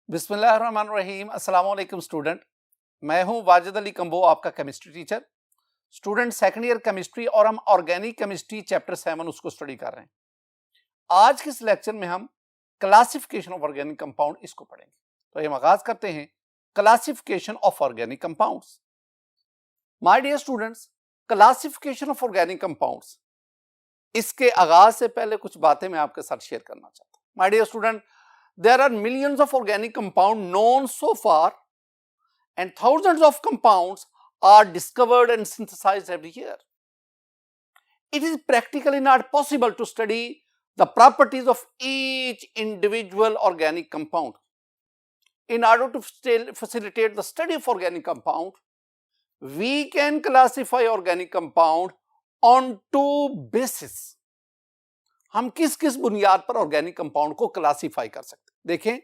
बिस्मिल्लाहिर्रहमानिर्रहीम। अस्सलाम वालेकुम स्टूडेंट, मैं हूं वाजिद अली कंबो, आपका chemistry teacher. Student second year chemistry और हम ऑर्गेनिक केमिस्ट्री चैप्टर 7 उसको स्टडी कर रहे हैं। आज के इस लेक्चर में हम क्लासिफिकेशन ऑफ ऑर्गेनिक कंपाउंड इसको पढ़ेंगे। तो हम आगाज करते हैं classification of organic compounds. My dear students, classification of organic compounds, इसके आगाज से पहले कुछ बातें मैं आपके साथ शेयर करना चाहता हूं। My dear student, there are millions of organic compounds known so far, and thousands of compounds are discovered and synthesized every year. It is practically not possible to study the properties of each individual organic compound. In order to facilitate the study of organic compound, we can classify organic compound on two bases. हम किस किस बुनियाद पर organic compound को classify कर सकते हैं? देखें,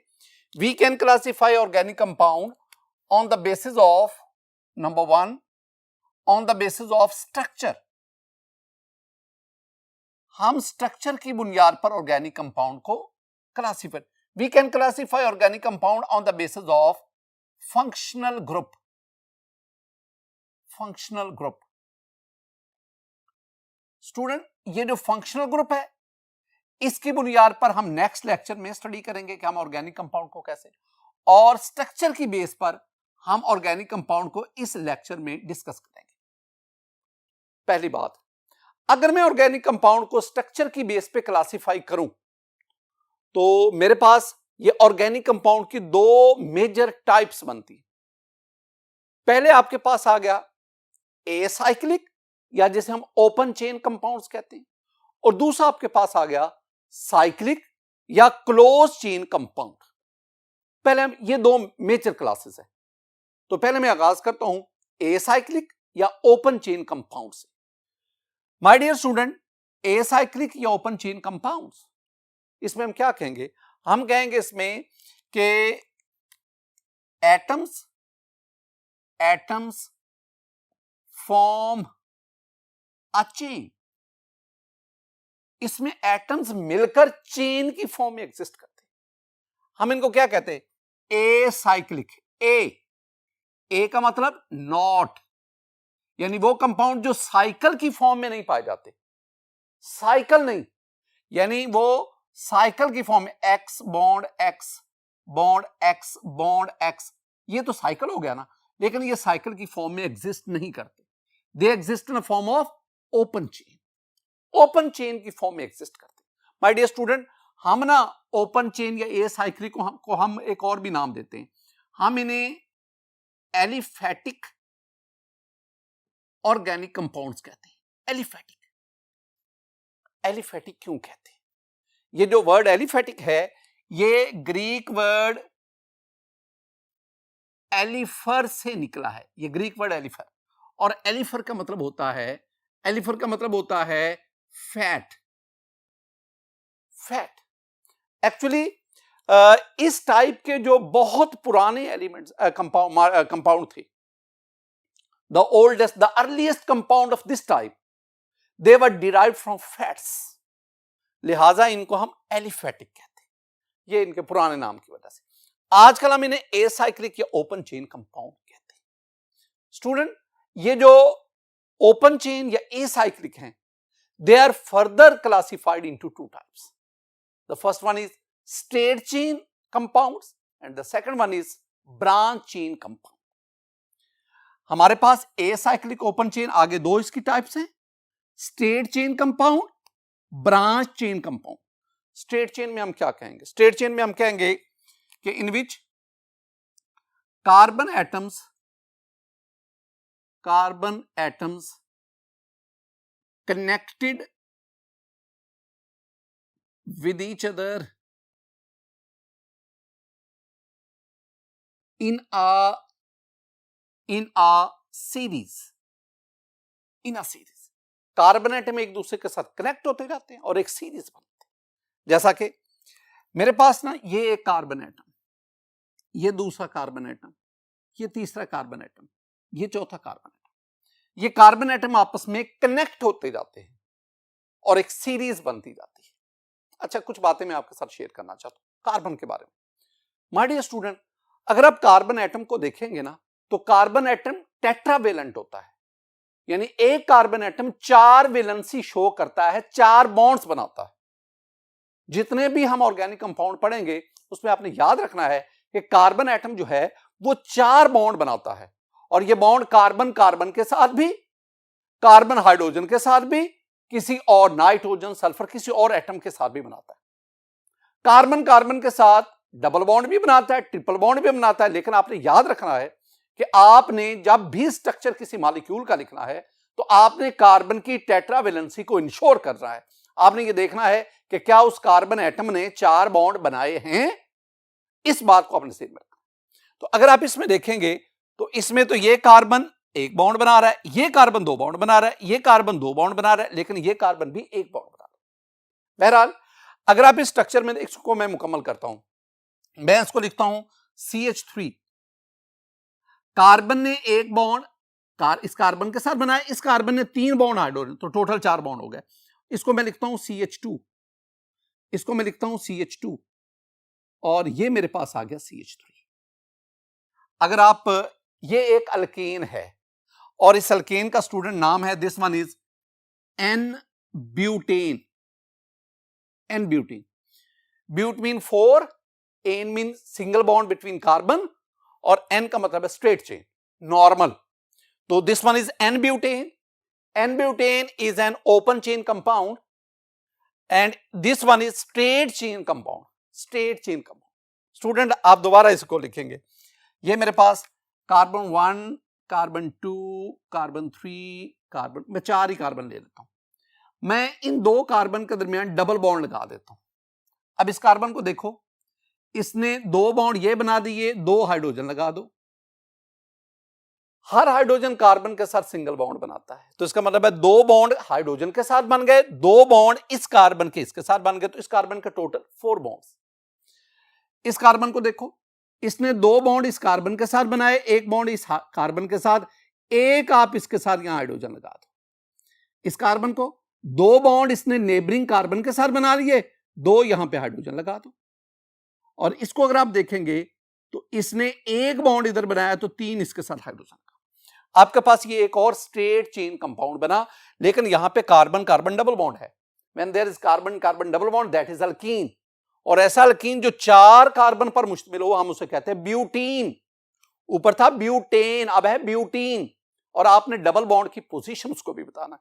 we can classify organic compound on the basis of, number 1, on the basis of structure. हम स्ट्रक्चर की बुनियाद पर ऑर्गेनिक कंपाउंड को classify, we can classify organic compound on the basis of functional group. Functional group student, ये जो functional group है, इसकी बुनियाद पर हम नेक्स्ट लेक्चर में स्टडी करेंगे कि हम ऑर्गेनिक कंपाउंड को कैसे, और स्ट्रक्चर की बेस पर हम ऑर्गेनिक कंपाउंड को इस लेक्चर में डिस्कस करेंगे। पहली बात, अगर मैं ऑर्गेनिक कंपाउंड को स्ट्रक्चर की बेस पे क्लासिफाई करूं तो मेरे पास ये ऑर्गेनिक कंपाउंड की दो मेजर टाइप्स बनती है। पहले आपके पास आ गया एसाइक्लिक, या जिसे हम ओपन चेन कंपाउंड्स कहते हैं, और दूसरा आपके पास आ गया साइक्लिक या क्लोज चेन कंपाउंड। पहले हम ये दो मेजर क्लासेस हैं। तो पहले मैं आगाज करता हूं एसाइक्लिक या ओपन चेन कंपाउंड से। माय डियर स्टूडेंट, एसाइक्लिक या ओपन चेन कंपाउंड्स, इसमें हम क्या कहेंगे? हम कहेंगे इसमें कि एटम्स फॉर्म अ चेन। इसमें एटम्स मिलकर चेन की फॉर्म में एग्जिस्ट करते हैं। हम इनको क्या कहते हैं? एसाइक्लिक। ए का मतलब नॉट, यानी वो कंपाउंड जो साइकिल की फॉर्म में नहीं पाए जाते। साइकिल नहीं, यानी वो साइकिल की फॉर्म में x bond x bond x bond x, ये तो साइकिल हो गया ना, लेकिन ये साइकिल की फॉर्म में एग्जिस्ट नहीं करते। They exist in the form of open chain. Open chain की फॉर्म में एग्जिस्ट करते हैं। माय डियर स्टूडेंट, हम ना ओपन चेन या एसाइक्लिक को हम एक और भी नाम देते हैं। हम इन्हें एलिफेटिक ऑर्गेनिक कंपाउंड्स कहते हैं। एलिफेटिक क्यों कहते हैं? ये जो वर्ड एलिफेटिक है, ये ग्रीक वर्ड एलिफर से निकला है। ये ग्रीक वर्ड एलिफर, और एलिफर का मतलब होता है फैट। एक्चुअली इस टाइप के जो बहुत पुराने एलिमेंट्स कंपाउंड थे, the earliest compound of this type, they were derived from fats, लिहाजा इनको हम एलिफेटिक कहते हैं, ये इनके पुराने नाम की वजह से। आजकल हम इन्हें एसाइक्लिक या ओपन चेन कंपाउंड कहते हैं। स्टूडेंट, ये जो ओपन चेन या एसाइक्लिक हैं, they are further classified into two types. The first one is straight chain compounds and the second one is branch chain compound. हमारे पास एसाइक्लिक ओपन चेन, आगे दो इसकी टाइप्स हैं, straight chain compound, branch chain compound. Straight chain में हम क्या कहेंगे? Straight chain में हम कहेंगे कि in which carbon atoms connected with each other in a series. Carbon atom एक दूसरे के साथ कनेक्ट होते जाते हैं और एक सीरीज बनते हैं। जैसा कि मेरे पास ना ये एक कार्बन एटम, ये दूसरा कार्बन एटम, ये तीसरा कार्बन एटम, ये चौथा कार्बन एटम, ये कार्बन एटम आपस में कनेक्ट होते जाते हैं और एक सीरीज बनती जाती है। अच्छा, कुछ बातें मैं आपके साथ शेयर करना चाहता हूं कार्बन के बारे में। माय डियर स्टूडेंट, अगर आप कार्बन एटम को देखेंगे ना तो कार्बन एटम टेट्रावेलेंट होता है, यानी एक कार्बन एटम 4 वैलेंसी शो करता है, 4 बॉन्ड्स बनाता है। जितने भी हम ऑर्गेनिक कंपाउंड पढ़ेंगे उसमें आपने याद रखना है कि कार्बन एटम जो है वो 4 बॉन्ड बनाता है, और ये बॉन्ड कार्बन कार्बन के साथ भी, कार्बन हाइड्रोजन के साथ भी, किसी और नाइट्रोजन सल्फर किसी और एटम के साथ भी बनाता है। कार्बन कार्बन के साथ डबल बॉन्ड भी बनाता है, ट्रिपल बॉन्ड भी बनाता है। लेकिन आपने याद रखना है कि आपने जब भी स्ट्रक्चर किसी मॉलिक्यूल का लिखना है तो आपने कार्बन की टेट्रावेलेंसी को इंश्योर करना है। आपने ये देखना है कि क्या उस कार्बन एटम ने 4 बॉन्ड बनाए हैं, इस बात को आपने ध्यान में रखना। तो अगर आप इसमें देखेंगे तो इसमें तो ये कार्बन 1 बॉन्ड बना रहा है, ये कार्बन 2 बॉन्ड बना रहा है, ये कार्बन 2 बॉन्ड बना रहा है, लेकिन ये कार्बन भी 1 बॉन्ड बना रहा है। बहरहाल अगर आप इस स्ट्रक्चर में, इसको मैं मुकम्मल करता हूं, मैं इसको लिखता हूं CH3। कार्बन ने 1 बॉन्ड इस कार्बन के साथ बनाया, इस कार्बन ने 3 बॉन्ड हाइड्रोजन, तो टोटल 4 बॉन्ड हो गए। इसको मैं लिखता हूं CH2, इसको मैं लिखता हूं CH2, और ये मेरे पास आ गया CH3। अगर आप, ये एक अल्केन है और इस अल्केन का स्टूडेंट नाम है, this one is N butane. N butane, but mean 4, ane mean single bond between carbon, और N का मतलब है स्ट्रेट चेन, नॉर्मल। तो this one is N butane. N butane is an open chain compound and this one is straight chain compound, straight chain compound. Student आप दोबारा इसको लिखेंगे, ये मेरे पास कार्बन 1, कार्बन 2, कार्बन 3, कार्बन, मैं 4 ही कार्बन ले लेता हूं। मैं इन 2 कार्बन के दरमियान डबल बॉन्ड लगा देता हूं। अब इस कार्बन को देखो, इसने 2 बॉन्ड ये बना दिए, 2 हाइड्रोजन लगा दो। हर हाइड्रोजन कार्बन के साथ सिंगल बॉन्ड बनाता है, तो इसका मतलब है 2 बॉन्ड हाइड्रोजन के साथ बन गए, 2 बॉन्ड इस कार्बन के इसके साथ बन गए, तो इस कार्बन के टोटल 4 बॉन्ड्स। इस कार्बन को देखो, इसने 2 बॉन्ड इस कार्बन के साथ बनाए, 1 बॉन्ड इस कार्बन के साथ, एक आप इसके साथ यहां हाइड्रोजन लगा दो। इस कार्बन को 2 बॉन्ड इसने नेबरिंग कार्बन के साथ बना लिए, 2 यहां पे हाइड्रोजन लगा दो। और इसको अगर आप देखेंगे तो इसने 1 बॉन्ड इधर बनाया, तो 3 इसके साथ हाइड्रोजन का, आपके पास ये एक और स्ट्रेट चेन कंपाउंड बना। लेकिन यहां पे कार्बन कार्बन डबल बॉन्ड है। When there is carbon carbon double bond, that is alkene. और ऐसा अल्कीन जो 4 कार्बन पर मुश्तमिल हो, हम उसे कहते हैं ब्यूटीन। ऊपर था ब्यूटेन, अब है ब्यूटीन। और आपने डबल बॉन्ड की पोजीशन उसको भी बताना।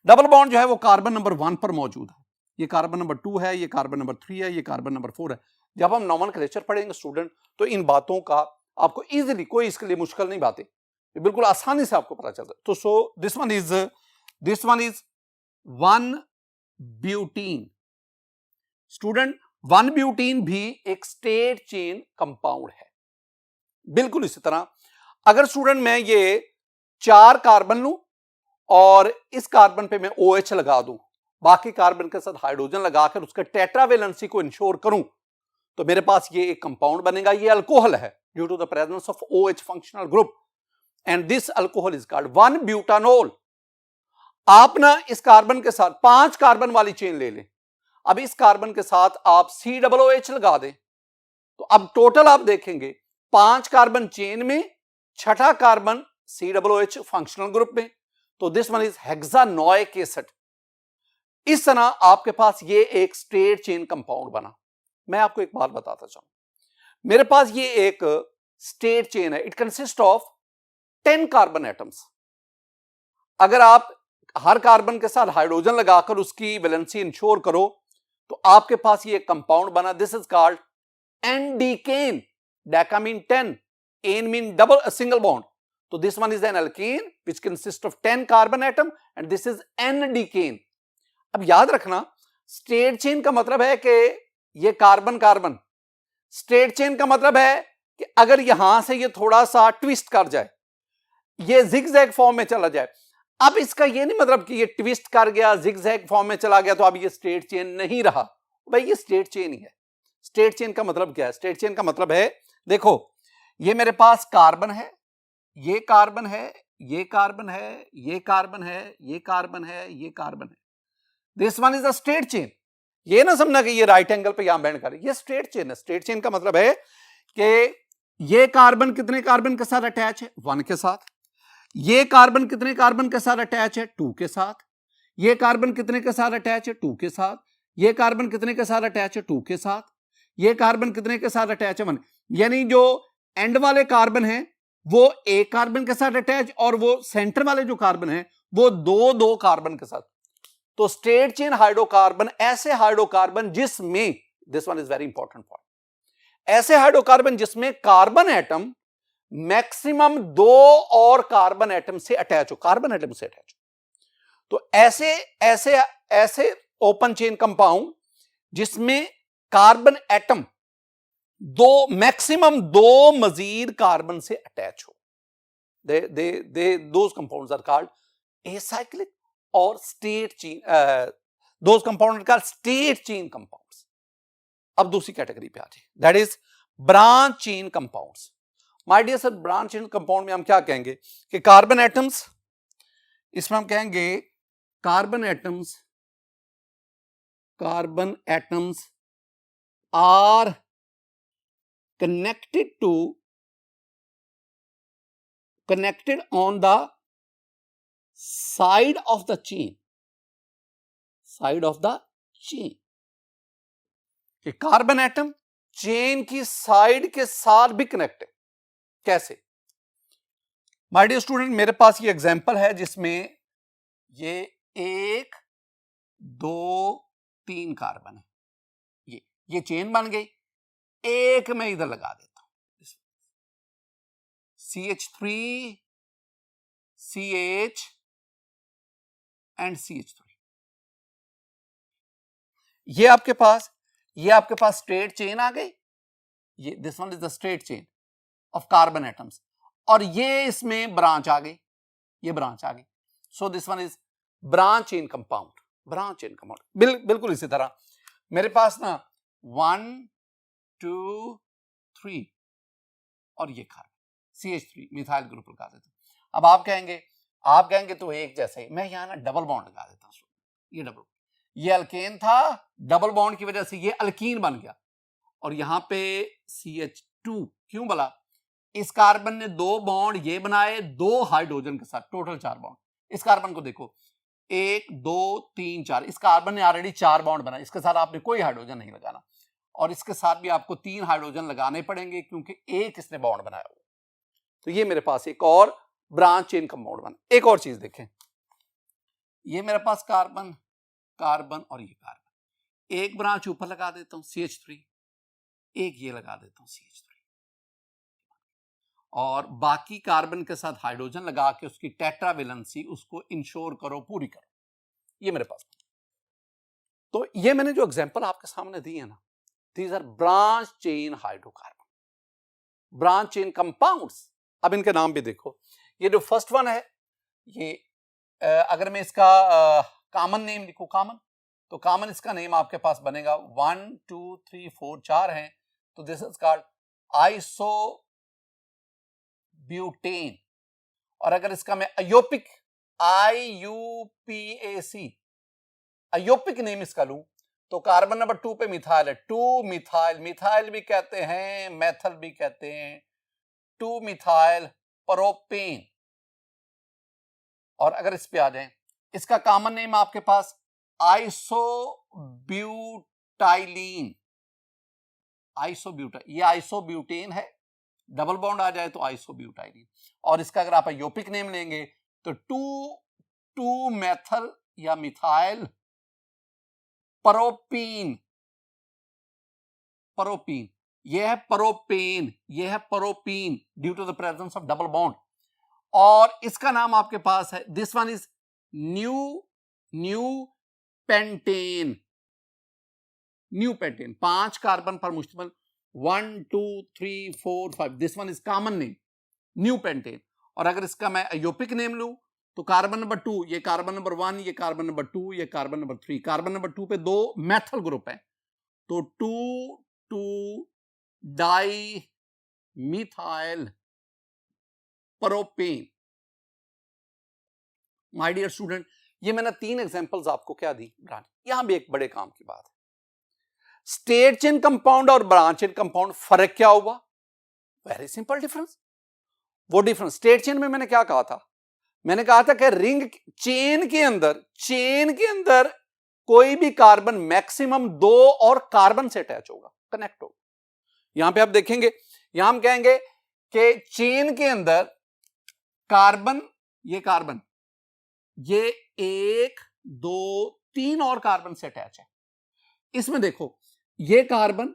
डबल बॉन्ड जो है वो कार्बन नंबर 1 पर मौजूद है, ये कार्बन नंबर 2 है, ये कार्बन नंबर 3 है, ये कार्बन नंबर 4 है। जब हम नॉमेनक्लेचर पढ़ेंगे स्टूडेंट, तो इन बातों का आपको इजीली, कोई इसके लिए मुश्किल नहीं बातें, बिल्कुल आसानी से आपको पता चलता है। तो so this one is 1 butene. Student 1 butene भी एक स्ट्रेट चेन कंपाउंड है। बिल्कुल इसी तरह अगर स्टूडेंट मैं ये 4 कार्बन लूं और इस कार्बन पे मैं OH लगा दूं, बाकी कार्बन के साथ हाइड्रोजन लगाकर उसके टेट्रावेलेंसी को इंश्योर करूं, तो मेरे पास ये एक कंपाउंड बनेगा। ये अल्कोहल है due to the presence of OH functional group, and this alcohol is called 1 butanol. आप ना इस कार्बन के साथ 5 कार्बन वाली चेन ले लें, अब इस कार्बन के साथ आप COOH लगा दें, तो अब टोटल आप देखेंगे 5 कार्बन चेन में, 6ठा कार्बन COOH फंक्शनल ग्रुप में, तो दिस वन इज हेक्सानोइक एसिड। इस तरह आपके पास ये एक स्ट्रेट चेन कंपाउंड बना। मैं आपको एक बात बताता चाहूं, मेरे पास ये एक स्ट्रेट चेन है, it consist of 10 carbon atoms. अगर आप हर कार्बन के साथ हाइड्रोजन लगाकर उसकी वैलेंसी इंश्योर करो, तो आपके पास ये कंपाउंड बना। This is called n decane. Deca mean 10, n mean double single bond, तो this one is an alkane which consist of 10 carbon atom and this is n decane. अब याद रखना, स्ट्रेट चेन का मतलब है कि ये कार्बन कार्बन, स्ट्रेट चेन का मतलब है कि अगर यहां से ये थोड़ा सा ट्विस्ट कर जाए, ये जिगजैग फॉर्म में चला जाए। अब इसका ये नहीं मतलब कि ये ट्विस्ट कर गया, जिगजैग फॉर्म में चला गया, तो अब ये स्ट्रेट चेन नहीं रहा। भाई ये स्ट्रेट चेन ही है। स्ट्रेट चेन का मतलब क्या है? स्ट्रेट चेन का मतलब है, देखो ये मेरे पास कार्बन है, ये कार्बन है, ये कार्बन है, ये कार्बन है, ये कार्बन है, ये कार्बन है। This one is a straight chain. ये ना समझना कि ये राइट एंगल पे यहां बैंड कर, ये स्ट्रेट चेन है। स्ट्रेट चेन का मतलब है कि ये कार्बन कितने कार्बन के साथ अटैच है, 1 के साथ। ये कार्बन कितने कार्बन के साथ अटैच है, 2 के साथ। ये कार्बन कितने के साथ अटैच है, 2 के साथ। ये कार्बन कितने के साथ अटैच है, 2 के साथ। ये कार्बन कितने के साथ अटैच है, 1। यानी जो एंड वाले कार्बन है वो एक कार्बन के साथ अटैच, और वो सेंटर वाले जो कार्बन है वो दो कार्बन के साथ। तो स्ट्रेट चेन हाइड्रोकार्बन ऐसे हाइड्रोकार्बन जिसमें, this one is very important point, ऐसे हाइड्रोकार्बन जिसमें कार्बन एटम मैक्सिमम 2 और कार्बन एटम से अटैच हो, कार्बन एटम से अटैच हो। तो ऐसे ऐसे ऐसे ओपन चेन कंपाउंड जिसमें कार्बन एटम मैक्सिमम 2 मजीद कार्बन से अटैच हो, those compounds are called acyclic और straight chain, those compound are called straight chain compounds. अब दूसरी कैटेगरी पे आ जाए, that is branch chain compounds. My dear sir, branch chain compound में हम क्या कहेंगे कि कार्बन एटम्स, इसमें हम कहेंगे carbon atoms are connected on the side of the chain, कि कार्बन एटम चेन की साइड के साथ भी कनेक्ट है। कैसे? माय डियर स्टूडेंट, मेरे पास ये एग्जांपल है जिसमें ये 1 2 3 कार्बन है, ये चेन बन गई। एक मैं इधर लगा देता हूं, CH3 CH एंड CH3। ये आपके पास स्ट्रेट चेन आ गई, ये this one is the straight chain of carbon atoms, और ये इसमें ब्रांच आ गई, ये ब्रांच आ गई। So this one is branch chain compound. बिल्कुल इसी तरह मेरे पास ना 1 2 3 और ये कार्बन CH3 मिथाइल ग्रुप लगा देता हूं। अब आप कहेंगे तो एक जैसे ही, मैं यहां ना डबल बॉन्ड लगा देता हूं। ये अल्केन था, डबल बॉन्ड की वजह से ये अल्कीन बन गया, और यहां पे CH2 क्यों बोला? इस कार्बन ने 2 बॉन्ड ये बनाए 2 हाइड्रोजन के साथ, टोटल 4 बॉन्ड। इस कार्बन को देखो 1 2 3 4, इस कार्बन ने ऑलरेडी 4 बॉन्ड बनाए, इसके साथ आपने कोई हाइड्रोजन नहीं लगाना, और इसके साथ भी आपको 3 हाइड्रोजन लगाने पड़ेंगे क्योंकि एक इसने बॉन्ड बनाया हुआ। तो ये मेरे पास एक और ब्रांच चेन कंपाउंड बना। एक और चीज देखें, ये मेरे पास कार्बन और ये कार्बन, एक ब्रांच ऊपर लगा देता हूं CH3, एक ये लगा देता हूं CH3, और बाकी कार्बन के साथ हाइड्रोजन लगा के उसकी टेट्रावेलेंसी उसको इंश्योर करो, पूरी करो। ये मेरे पास। तो ये मैंने जो एग्जांपल आपके सामने दी है ना, these are branch chain hydrocarbon, branch chain compounds। अब इनके नाम भी देखो, ये जो फर्स्ट वन है, ये अगर मैं इसका कॉमन नेम लिखूं, तो कॉमन इसका नेम आपके पास बनेगा 1 2 3 4 4 हैं, तो दिस इज कॉल्ड आइसोब्यूटेन। और अगर इसका मैं अयोपिक अयोपिक नेम इसका लूं, तो कार्बन नंबर 2 पे मिथाइल है, 2 मिथाइल भी कहते हैं, मेथल भी कहते हैं, 2 मिथाइल प्रोपेन। और अगर इस पे आ जाए, इसका कॉमन नेम आपके पास आइसोब्यूटाइलीन, ये आइसोब्यूटेन है, डबल बॉन्ड आ जाए तो आइसोब्यूटाइलीन। और इसका अगर आप अयोपिक नेम लेंगे तो 2 मेथल या मिथाइल प्रोपीन, ये है propane, due to the presence of double bond. और इसका नाम आपके पास है, this one is neo pentane. 5 carbon पर मुश्तमिल, 1 2 3 4 5, this one is common name neo pentane. और अगर इसका मैं अयोपिक नेम लूं तो कार्बन नंबर 2, ये कार्बन नंबर 1, ये कार्बन नंबर 2, ये कार्बन नंबर 3। कार्बन नंबर 2 पे 2 मेथल ग्रुप है, तो 2 di methyl propane. My dear student, ये मैंने 3 एग्जांपल्स आपको क्या दी, ब्रांच। यहां भी एक बड़े काम की बात है, स्टेट चेन कंपाउंड और ब्रांच चेन कंपाउंड, फर्क क्या हुआ? Very simple difference. वो डिफरेंस स्टेट चेन में मैंने क्या कहा था, मैंने कहा था कि रिंग चेन के अंदर कोई भी कार्बन मैक्सिमम 2 और कार्बन से अटैच होगा, कनेक्ट होगा। यहां पे आप देखेंगे, यहां हम कहेंगे कि चेन के अंदर कार्बन, ये 1 2 3 और कार्बन से अटैच है। इसमें देखो ये कार्बन,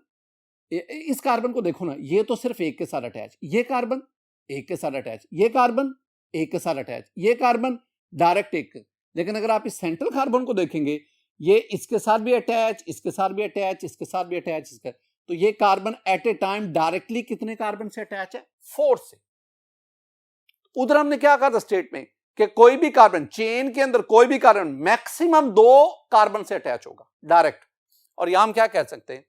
इस कार्बन को देखो ना, ये तो सिर्फ एक के साथ अटैच, ये कार्बन एक के साथ अटैच, ये कार्बन एक के साथ अटैच, ये कार्बन डायरेक्ट एक। लेकिन अगर आप इस सेंट्रल कार्बन को देखेंगे, ये इसके साथ भी अटैच, इसके साथ भी अटैच, इसके साथ भी अटैच, इसके, तो ये carbon at a time directly कितने कार्बन से अटैच है? 4 से। उधर हमने क्या कहा था स्टेट में कि कोई भी कार्बन चेन के अंदर, कोई भी कार्बन मैक्सिमम 2 कार्बन से अटैच होगा डायरेक्ट। और यहां हम क्या कह सकते हैं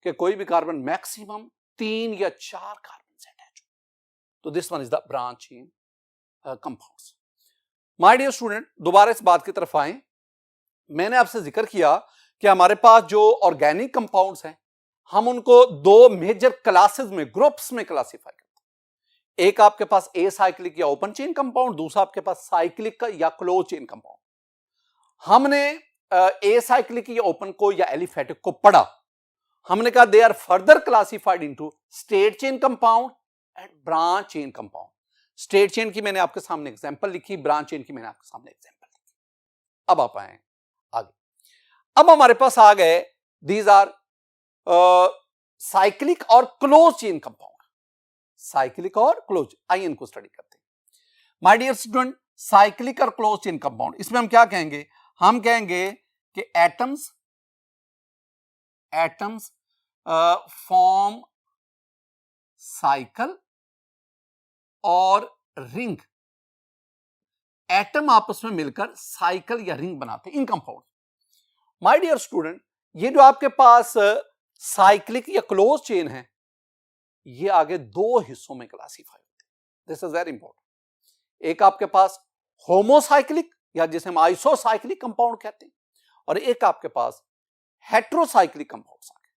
कि कोई भी कार्बन मैक्सिमम 3 या 4 कार्बन से अटैच होगा। तो this one is the branch chain compounds. My dear student, दोबारा इस बात की तरफ आए। मैंने आपसे जिक्र किया कि हमारे पास जो ऑर्गेनिक कंपाउंड्स हैं, हम उनको 2 मेजर क्लासेस में, ग्रुप्स में क्लासिफाई करते हैं। एक आपके पास ए साइक्लिक या ओपन चेन कंपाउंड, दूसरा आपके पास साइक्लिक का या क्लोज चेन कंपाउंड। हमने ए साइक्लिक या ओपन को या एलिफेटिक को पढ़ा। हमने कहा they are further classified into straight chain compound and branch chain compound. Straight chain की मैंने आपके सामने एग्जांपल लिखी, ब्रांच चेन की मैंने आपके सामने एग्जांपल लिखी। अब आप आए आगे। अब हमारे पास आ गए दीज आर साइक्लिक और क्लोज चेन कंपाउंड। साइक्लिक और क्लोज, आइए इनको स्टडी करते हैं। माय डियर स्टूडेंट, साइक्लिक और क्लोज चेन कंपाउंड, इसमें हम क्या कहेंगे? हम कहेंगे कि एटम्स फॉर्म साइकिल और रिंग। एटम आपस में मिलकर साइकिल या रिंग बनाते हैं इन कंपाउंड। माय डियर स्टूडेंट, ये जो आपके पास साइक्लिक या क्लोज चेन है, ये आगे 2 हिस्सों में क्लासिफाई होते हैं। This is very important. एक आपके पास होमोसाइक्लिक या जिसे हम आइसोसाइक्लिक कंपाउंड कहते हैं, और एक आपके पास हेट्रोसाइक्लिक कंपाउंड्स आ गए।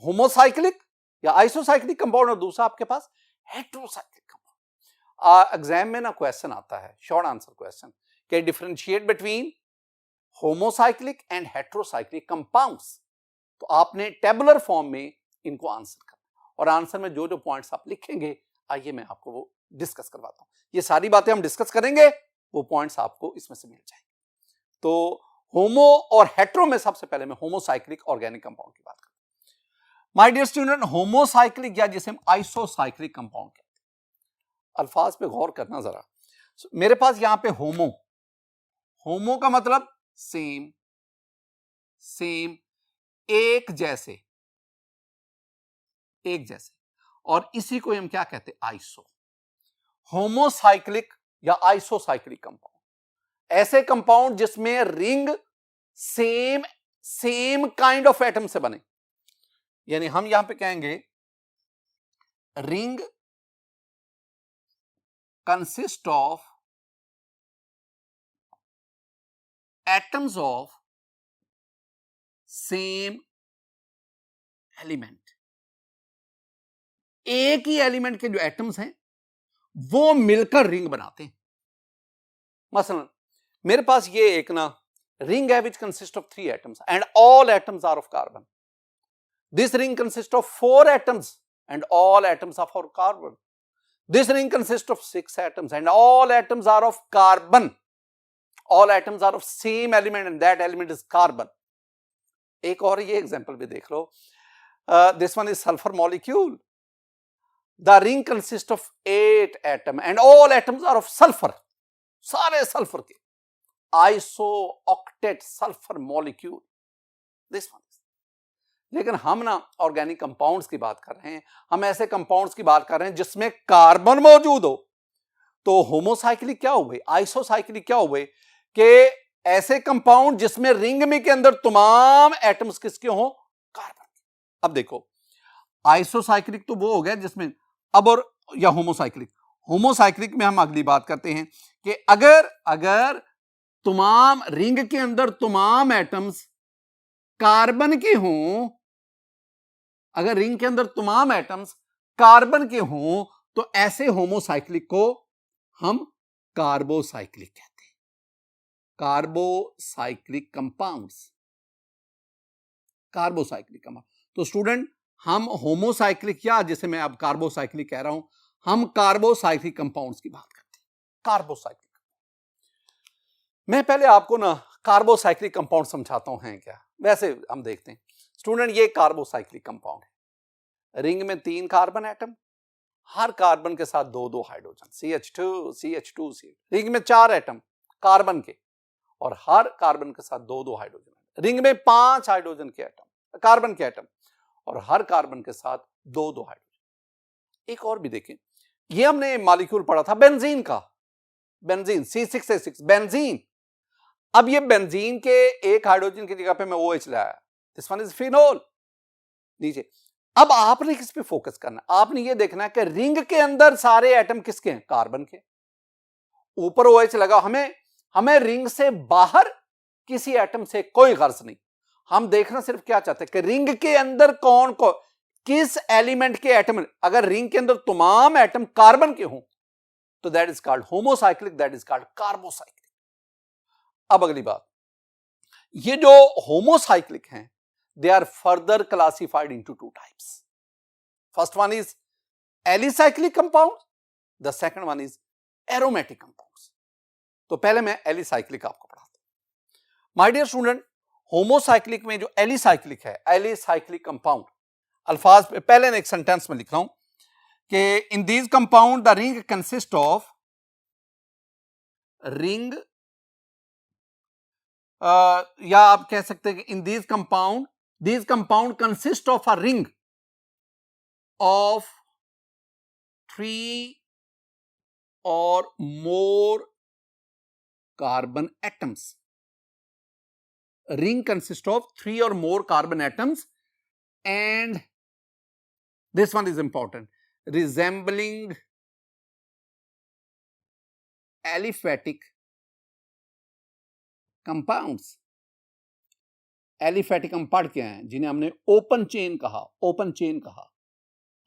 होमोसाइक्लिक या आइसोसाइक्लिक कंपाउंड और दूसरा आपके पास हेट्रोसाइक्लिक कंपाउंड। एग्जाम में ना क्वेश्चन आता है, शॉर्ट आंसर क्वेश्चन, कि differentiate between homocyclic and heterocyclic compounds. तो आपने टेबुलर फॉर्म में इनको आंसर करना, और आंसर में जो जो पॉइंट्स आप लिखेंगे, आइए मैं आपको वो डिस्कस करवाता हूं। ये सारी बातें हम डिस्कस करेंगे, वो पॉइंट्स आपको इसमें से मिल जाएंगे। तो होमो और हेट्रो में सबसे पहले मैं होमोसाइक्लिक ऑर्गेनिक कंपाउंड की बात करूं। माय डियर स्टूडेंट, होमोसाइक्लिक या जिसे हम आइसोसाइक्लिक कंपाउंड कहते हैं, अल्फाज पे गौर करना जरा। मेरे पास यहां पे होमो का मतलब सेम, एक जैसे, और इसी को हम क्या कहते हैं? आइसो। होमोसाइक्लिक या आइसोसाइक्लिक कंपाउंड ऐसे कंपाउंड जिसमें ring same kind of atom से बने। यानी हम यहां पे कहेंगे ring consist of atoms of same element. एक ही एलिमेंट के जो एटम्स हैं वो मिलकर रिंग बनाते हैं। मसलन मेरे पास ये एक ना रिंग है which consists of 3 atoms and all atoms are of carbon. This ring consists of 4 atoms and all atoms are of carbon. This ring consists of 6 atoms and all atoms are of carbon. All atoms are of same element and that element is carbon. एक और ये example भी देख लो। This one is sulfur molecule. The ring consists of 8 atoms and all atoms are of sulfur. सारे sulphur के, iso octet sulphur molecule, this one. लेकिन हम ना ऑर्गेनिक कंपाउंड्स की बात कर रहे हैं, हम ऐसे कंपाउंड्स की बात कर रहे हैं जिसमें कार्बन मौजूद हो। तो होमोसाइक्लिक क्या हुए, आइसोसाइक्लिक क्या हुए? कि ऐसे कंपाउंड जिसमें रिंग में के अंदर तमाम एटम्स किसके हो? कार्बन। अब देखो आइसोसाइक्लिक तो वो हो गया जिसमें, अब और या होमोसाइक्लिक में हम अगली बात करते हैं कि अगर तमाम रिंग के अंदर तमाम एटम्स कार्बन के हों, अगर रिंग के अंदर तमाम एटम्स कार्बन के हों तो ऐसे होमोसाइक्लिक को हम कार्बोसाइक्लिक कहते हैं, कार्बोसाइक्लिक कंपाउंड्स, कार्बोसाइक्लिक कंपाउंड। तो स्टूडेंट हम होमोसाइक्लिक या जिसे मैं अब कार्बोसाइक्लिक कह रहा हूं, हम कार्बोसाइक्लिक कंपाउंड्स की बात करते हैं, कार्बोसाइक्लिक। मैं पहले आपको ना कार्बोसाइक्लिक कंपाउंड समझाता हूं हैं क्या। वैसे हम देखते हैं स्टूडेंट, ये कार्बोसाइक्लिक कंपाउंड है। रिंग में 3 कार्बन एटम, हर कार्बन के साथ 2-2 hydrogen, CH2 CH2 CH। Ring में 4 एटम कार्बन के और हर कार्बन के साथ 2-2 हाइड्रोजन। रिंग में 5 हाइड्रोजन के एटम, कार्बन के एटम, और हर कार्बन के साथ 2-2 हाइड्रोजन। एक और भी देखें, ये हमने मॉलिक्यूल पढ़ा था बेंजीन का, बेंजीन C6H6 बेंजीन। अब ये बेंजीन के एक हाइड्रोजन की जगह पे मैं OH लाया, दिस वन इज फिनोल। नीचे अब आपने किस पे फोकस करना है, आपने ये देखना है कि रिंग के अंदर सारे एटम किसके हैं, कार्बन के। ऊपर OH लगा, हमें रिंग से बाहर किसी एटम से कोई गर्ज नहीं। हम देखना सिर्फ क्या चाहते हैं कि रिंग के अंदर कौन किस एलिमेंट के एटम। अगर रिंग के अंदर तमाम एटम कार्बन के हों तो that is called homocyclic, that is called carbocyclic. अब अगली बात, ये जो होमोसाइक्लिक हैं they are further classified into 2 types. First one is alicyclic compounds, the second one is aromatic compounds. तो पहले मैं एलिसाइक्लिक आपको पढ़ाता हूं। माय डियर स्टूडेंट, होमोसाइक्लिक में जो एलिसाइक्लिक है, एलिसाइक्लिक कंपाउंड, अल्फाज पहले एक सेंटेंस में लिख रहा हूं कि in these compound the ring consist of ring, या आप कह सकते हैं कि in these compound, these compound consist of a ring of 3 or more carbon atoms. A ring consists of 3 or more carbon atoms, and this one is important, resembling aliphatic compounds. Aliphatic compound क्या है, जिन्हें हमने open chain कहा, open chain कहा,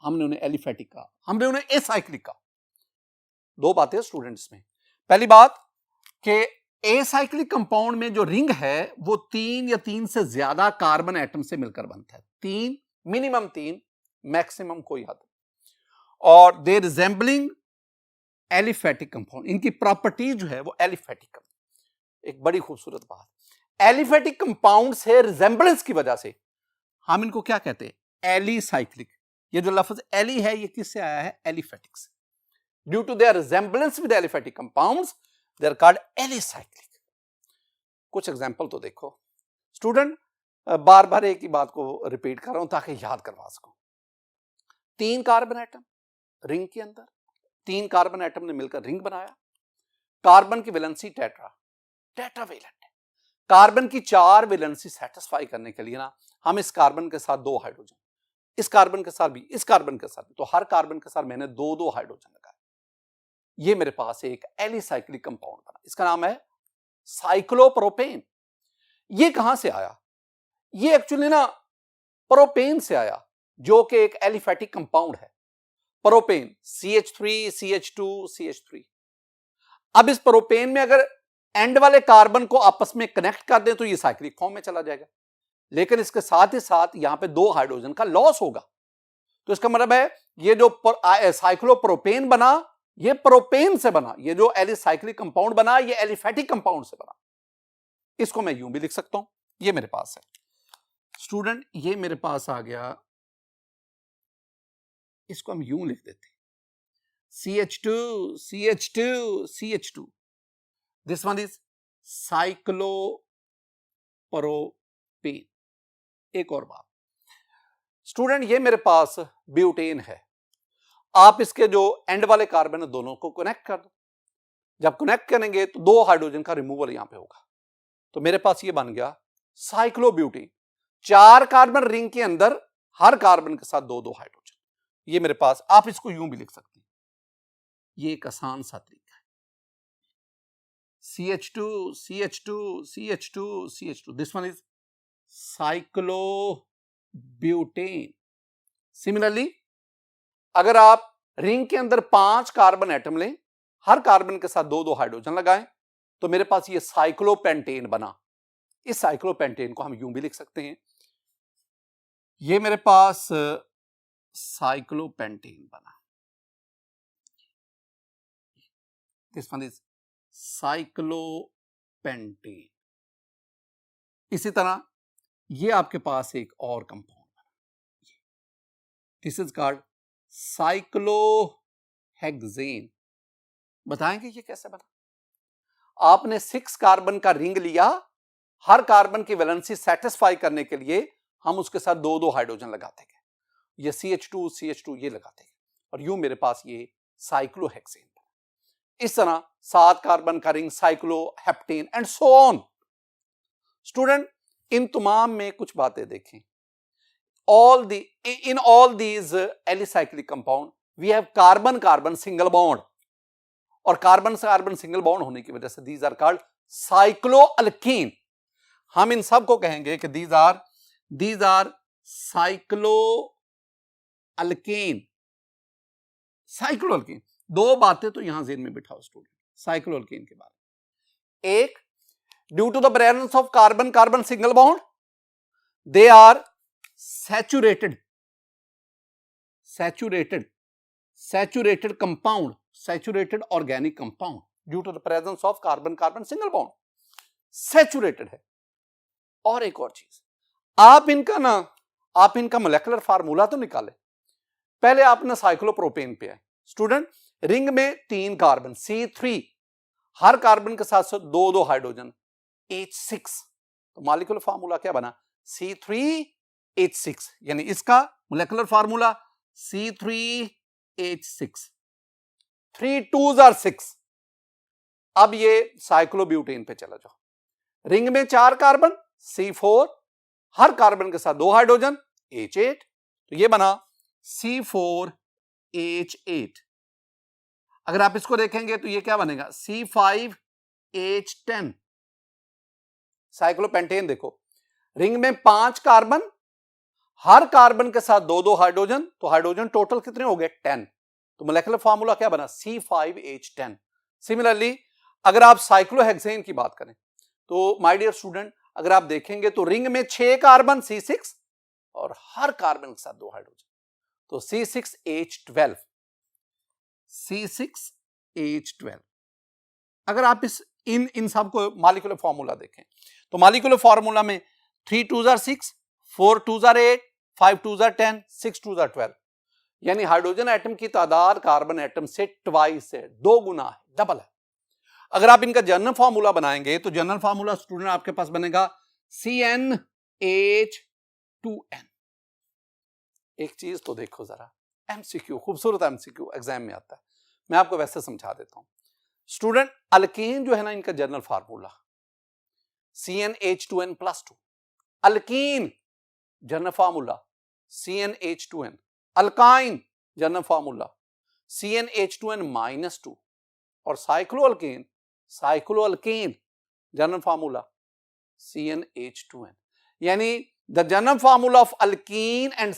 हमने उन्हें aliphatic कहा, हमने उन्हें एसाइक्लिक कहा। 2 बातें स्टूडेंट्स में। पहली बात कि एसाइक्लिक कंपाउंड में जो रिंग है वो 3 या 3 से ज्यादा कार्बन एटम से मिलकर बनता है, 3 मिनिमम 3, मैक्सिमम कोई हद। और दे रिजेंबलिंग एलिफैटिक कंपाउंड, इनकी प्रॉपर्टी जो है वो एलिफैटिक। एक बड़ी खूबसूरत बात, एलिफैटिक कंपाउंड से रिजेंबलेंस की वजह से हम इनको क्या कहते हैं, एलिसाइक्लिक। ये जो लफ्ज एली है ये किससे आया है, एलिफैटिक से। Due to their resemblance with aliphatic compounds they are called alicyclic. कुछ एग्जांपल तो देखो स्टूडेंट, बार बार एक ही बात को रिपीट कर रहा हूं ताकि याद करवा सकूं। 3 कार्बन एटम रिंग के अंदर, 3 कार्बन एटम ने मिलकर रिंग बनाया। कार्बन की वैलेंसी टेट्रावेलेंट है। कार्बन की 4 वैलेंसी सेटिस्फाई करने के लिए ना हम इस कार्बन के साथ 2 हाइड्रोजन, इस कार्बन के साथ भी, इस कार्बन के साथ भी, तो हर कार्बन के साथ मैंने 2-2 हाइड्रोजन लगाए। ये मेरे पास एक एलिसाइक्लिक कंपाउंड बना, इसका नाम है साइक्लोप्रोपेन। ये कहां से आया, ये एक्चुअली ना प्रोपेन से आया, जो कि एक एलिफैटिक कंपाउंड है। Propane CH3 CH2 CH3। अब इस प्रोपेन में अगर एंड वाले कार्बन को आपस में कनेक्ट कर दें तो ये साइक्लिक फॉर्म में चला जाएगा, लेकिन इसके साथ ही साथ यहां पे 2 हाइड्रोजन का लॉस होगा। तो इसका मतलब है ये जो साइक्लोप्रोपेन बना ये प्रोपेन से बना, ये जो एलिसाइक्लिक कंपाउंड बना ये एलिफैटिक कंपाउंड से बना। इसको मैं यूं भी लिख सकता हूं, ये मेरे पास है स्टूडेंट, ये मेरे पास आ गया, इसको हम यूं लिख देते CH2 CH2 CH2। This one is cyclopropane. एक और बात स्टूडेंट, ये मेरे पास ब्यूटेन है। आप इसके जो एंड वाले कार्बन है दोनों को कनेक्ट कर दो, जब कनेक्ट करेंगे तो 2 हाइड्रोजन का रिमूवल यहां पे होगा, तो मेरे पास ये बन गया साइक्लोब्यूटेन। 4 कार्बन रिंग के अंदर, हर कार्बन के साथ 2-2 हाइड्रोजन। ये मेरे पास, आप इसको यूं भी लिख सकते हैं, ये एक आसान सा तरीका है, CH2 CH2 CH2 CH2। This one is cyclobutane. Similarly अगर आप रिंग के अंदर 5 कार्बन एटम लें, हर कार्बन के साथ 2-2 हाइड्रोजन लगाएं, तो मेरे पास ये साइक्लोपेंटेन बना। इस साइक्लोपेंटेन को हम यूं भी लिख सकते हैं, ये मेरे पास साइक्लोपेंटेन बना। This one is cyclopentane. इसी तरह ये आपके पास एक और कंपाउंड बना, दिस इज कॉल्ड साइक्लोहेक्सेन। बताएंगे ये कैसे बना? आपने 6 कार्बन का रिंग लिया, हर कार्बन की वैलेंसी सेटिस्फाई करने के लिए हम उसके साथ 2-2 हाइड्रोजन लगाते गए, ये CH2 ये लगाते गए, और यूं मेरे पास ये साइक्लोहेक्सेन बना। इस तरह 7 कार्बन का ring, cycloheptane and so on. Student, इन तमाम में कुछ बातें देखें। in all these alicyclic compound we have carbon carbon single bond, और कार्बन से कार्बन सिंगल बॉन्ड होने की वजह से these are called cycloalkene। हम इन सब को कहेंगे कि these are cycloalkene। साइक्लोअल्केन, 2 बातें तो यहां जेहन में बिठाओ स्टूडेंट साइक्लोअल्केन के बारे में। एक, due to the presence of carbon carbon single bond they are saturated compound, saturated organic compound due to the presence of carbon carbon single bond, saturated है। और एक और चीज, आप इनका मोलेकुलर फार्मूला तो निकाले। पहले आपने साइक्लोप्रोपेन पे है स्टूडेंट, रिंग में 3 कार्बन C3, हर कार्बन के साथ 2-2 हाइड्रोजन H6, तो मॉलिक्यूलर फार्मूला क्या बना? C3H6, यानी इसका molecular formula C3H6, 3 2s are 6। अब ये साइक्लोब्यूटेन पे चला जाओ, रिंग में 4 कार्बन C4, हर कार्बन के साथ 2 हाइड्रोजन H8, तो ये बना C4H8। अगर आप इसको देखेंगे तो ये क्या बनेगा? C5H10। साइक्लोपेंटेन देखो, रिंग में 5 कार्बन, हर कार्बन के साथ 2-2 हाइड्रोजन, तो हाइड्रोजन टोटल कितने हो गए? 10, तो मोलेकुलर फार्मूला क्या बना? C5H10। सिमिलरली अगर आप साइक्लोहेक्सेन की बात करें तो माय डियर स्टूडेंट, अगर आप देखेंगे तो रिंग में 6 कार्बन C6 और हर कार्बन के साथ 2 हाइड्रोजन, तो C6H12। अगर आप इन सब को मॉलिक्यूलर फार्मूला देखें तो मॉलिक्यूलर फार्मूला में 3 2s are 6, 4 2s are 8, 5 2s are 10, 6 2s are 12, यानी हाइड्रोजन एटम की तादाद कार्बन एटम से ट्वाइस है, 2 गुना है, डबल है। अगर आप इनका जनरल फार्मूला बनाएंगे तो जनरल फार्मूला स्टूडेंट आपके पास बनेगा CnH2n। एक चीज तो देखो जरा, एमसीक्यू, खूबसूरत एमसीक्यू एग्जाम में आता है, मैं आपको वैसे समझा देता हूं स्टूडेंट। अल्कीन जो है ना, इनका general formula CnH2n+2, alkene general formula CnH2n, alkyne general formula CnH2n-2, और साइक्लोअल्केन जनरल फार्मूला CnH2n। यानी the general formula of alkene and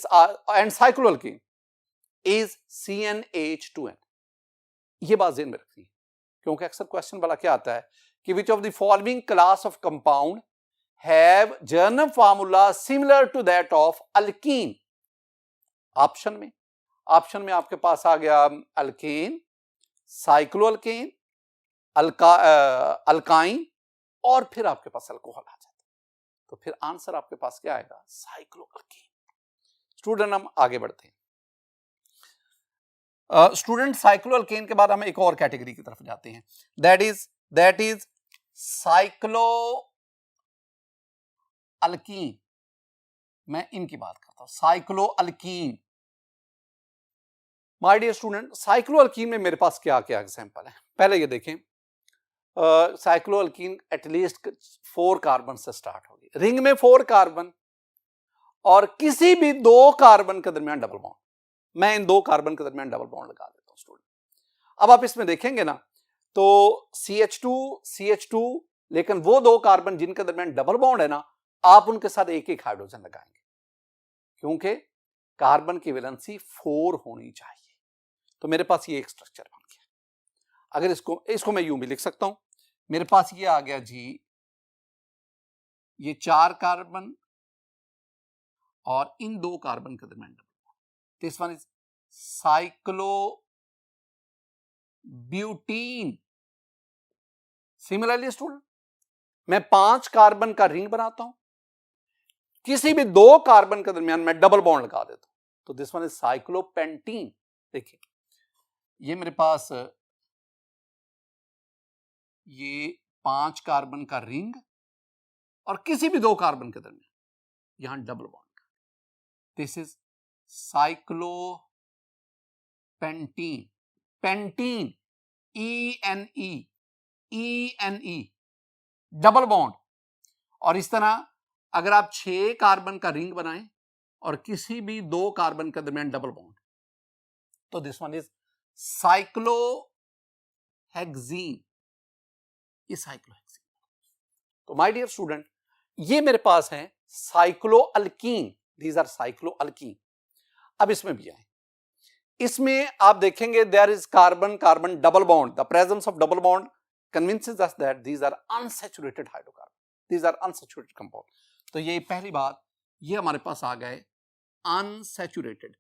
cycloalkane is CnH2n। ये बात ज़हन में रखनी है, क्योंकि अक्सर क्वेश्चन वाला क्या आता है कि which of the following class of compound have general formula similar to that of alkene. Option में आपके पास आ गया अल्केन, साइक्लोअल्केन, अल्काइन, और फिर आपके पास अल्कोहल आ जाता है, तो फिर आंसर आपके पास क्या आएगा? साइक्लोअल्केन। स्टूडेंट हम आगे बढ़ते हैं। स्टूडेंट साइक्लोअल्केन के बाद हम एक और कैटेगरी की तरफ जाते हैं, दैट इज साइक्लोअल्कीन। मैं इनकी बात करता हूं, साइक्लोअल्कीन। माय डियर स्टूडेंट, साइक्लोअल्कीन में मेरे पास क्या क्या एग्जांपल है? पहले ये देखें, साइक्लोअल्कीन एटलीस्ट 4 कार्बन से स्टार्ट होगी, रिंग में 4 कार्बन और किसी भी 2 कार्बन के दरमियान डबल बॉन्ड। मैं इन 2 कार्बन के दरमियान डबल बॉन्ड लगा देता हूं स्टूडेंट। अब आप इसमें देखेंगे ना, तो CH2, लेकिन वो 2 कार्बन जिनके दरमियान डबल बॉन्ड है ना, आप उनके साथ एक एक हाइड्रोजन लगाएंगे, क्योंकि कार्बन की वैलेंसी 4 होनी चाहिए। तो मेरे पास ये एक स्ट्रक्चर बन गया। अगर इसको मैं यूं भी लिख सकता हूं, मेरे पास ये आ गया जी, ये 4 कार्बन और इन 2 कार्बन के दरमियान double bond. This one is cyclobutene. Similarly student, मैं 5 कार्बन का रिंग बनाता हूं, किसी भी 2 कार्बन के दरमियान मैं डबल बॉन्ड लगा देता हूं, तो दिस वन इज साइक्लोपेंटीन। देखिए ये मेरे पास ये 5 कार्बन का रिंग और किसी भी 2 कार्बन के दरमियान यहां double bond, this is cyclopentene. Pentene, ENE double bond. और इस तरह अगर आप 6 कार्बन का रिंग बनाएं और किसी भी 2 कार्बन के दरमियान डबल बॉन्ड, तो दिस वन इज साइक्लोहेक्सीन। ये साइक्लोहेक्सीन। तो माय डियर स्टूडेंट, ये मेरे पास है साइक्लोअल्कीन, दीज आर साइक्लोअल्कीन। अब इसमें भी आए, इसमें आप देखेंगे there is carbon carbon double bond. The presence of double bond convinces us that these are unsaturated hydrocarbon, these are unsaturated compound। तो ये पहली बात, ये हमारे पास आ गए अनसैचुरेटेड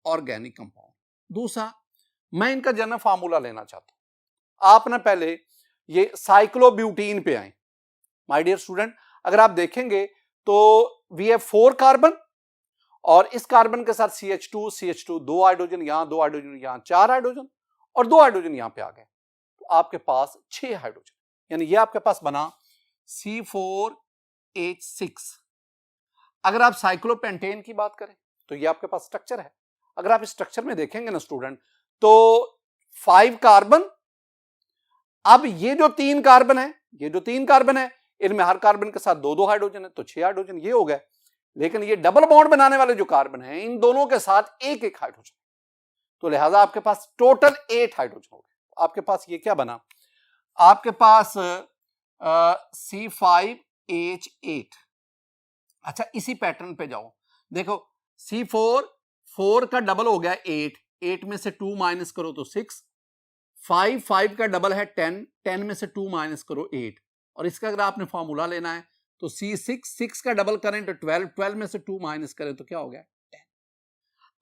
ऑर्गेनिक कंपाउंड। दूसरा, मैं इनका जनरल फार्मूला लेना चाहता हूं। आप ना पहले ये साइक्लोब्यूटीन पे आए। माय डियर स्टूडेंट, अगर आप देखेंगे तो वी हैव 4 कार्बन और इस कार्बन के साथ CH2 2 हाइड्रोजन, यहां 2 हाइड्रोजन, यहां 4 हाइड्रोजन और 2 हाइड्रोजन यहां पे आ गए, तो आपके पास 6 हाइड्रोजन, यानी ये आपके पास बना C4H6। अगर आप साइक्लोपेंटेन की बात करें तो ये आपके पास स्ट्रक्चर है। अगर आप इस स्ट्रक्चर में देखेंगे ना स्टूडेंट, तो 5 कार्बन, अब ये जो 3 कार्बन है, इनमें हर कार्बन के साथ 2-2 हाइड्रोजन है, तो 6 हाइड्रोजन ये हो गए। लेकिन ये डबल बॉन्ड बनाने वाले जो कार्बन है, इन दोनों के साथ एक हाइड्रोजन, तो लिहाजा आपके पास टोटल 8 हाइड्रोजन हो गए। आपके पास ये क्या बना, आपके पास C5H8। अच्छा, इसी पैटर्न पे जाओ, देखो C4 का डबल हो गया 8 में से 2 माइनस करो तो 6, 5 का डबल है 10 में से 2 माइनस करो 8, और इसका अगर आपने फॉर्मूला लेना है तो C6 का डबल करें तो 12 में से 2 माइनस करें तो क्या हो गया, 10।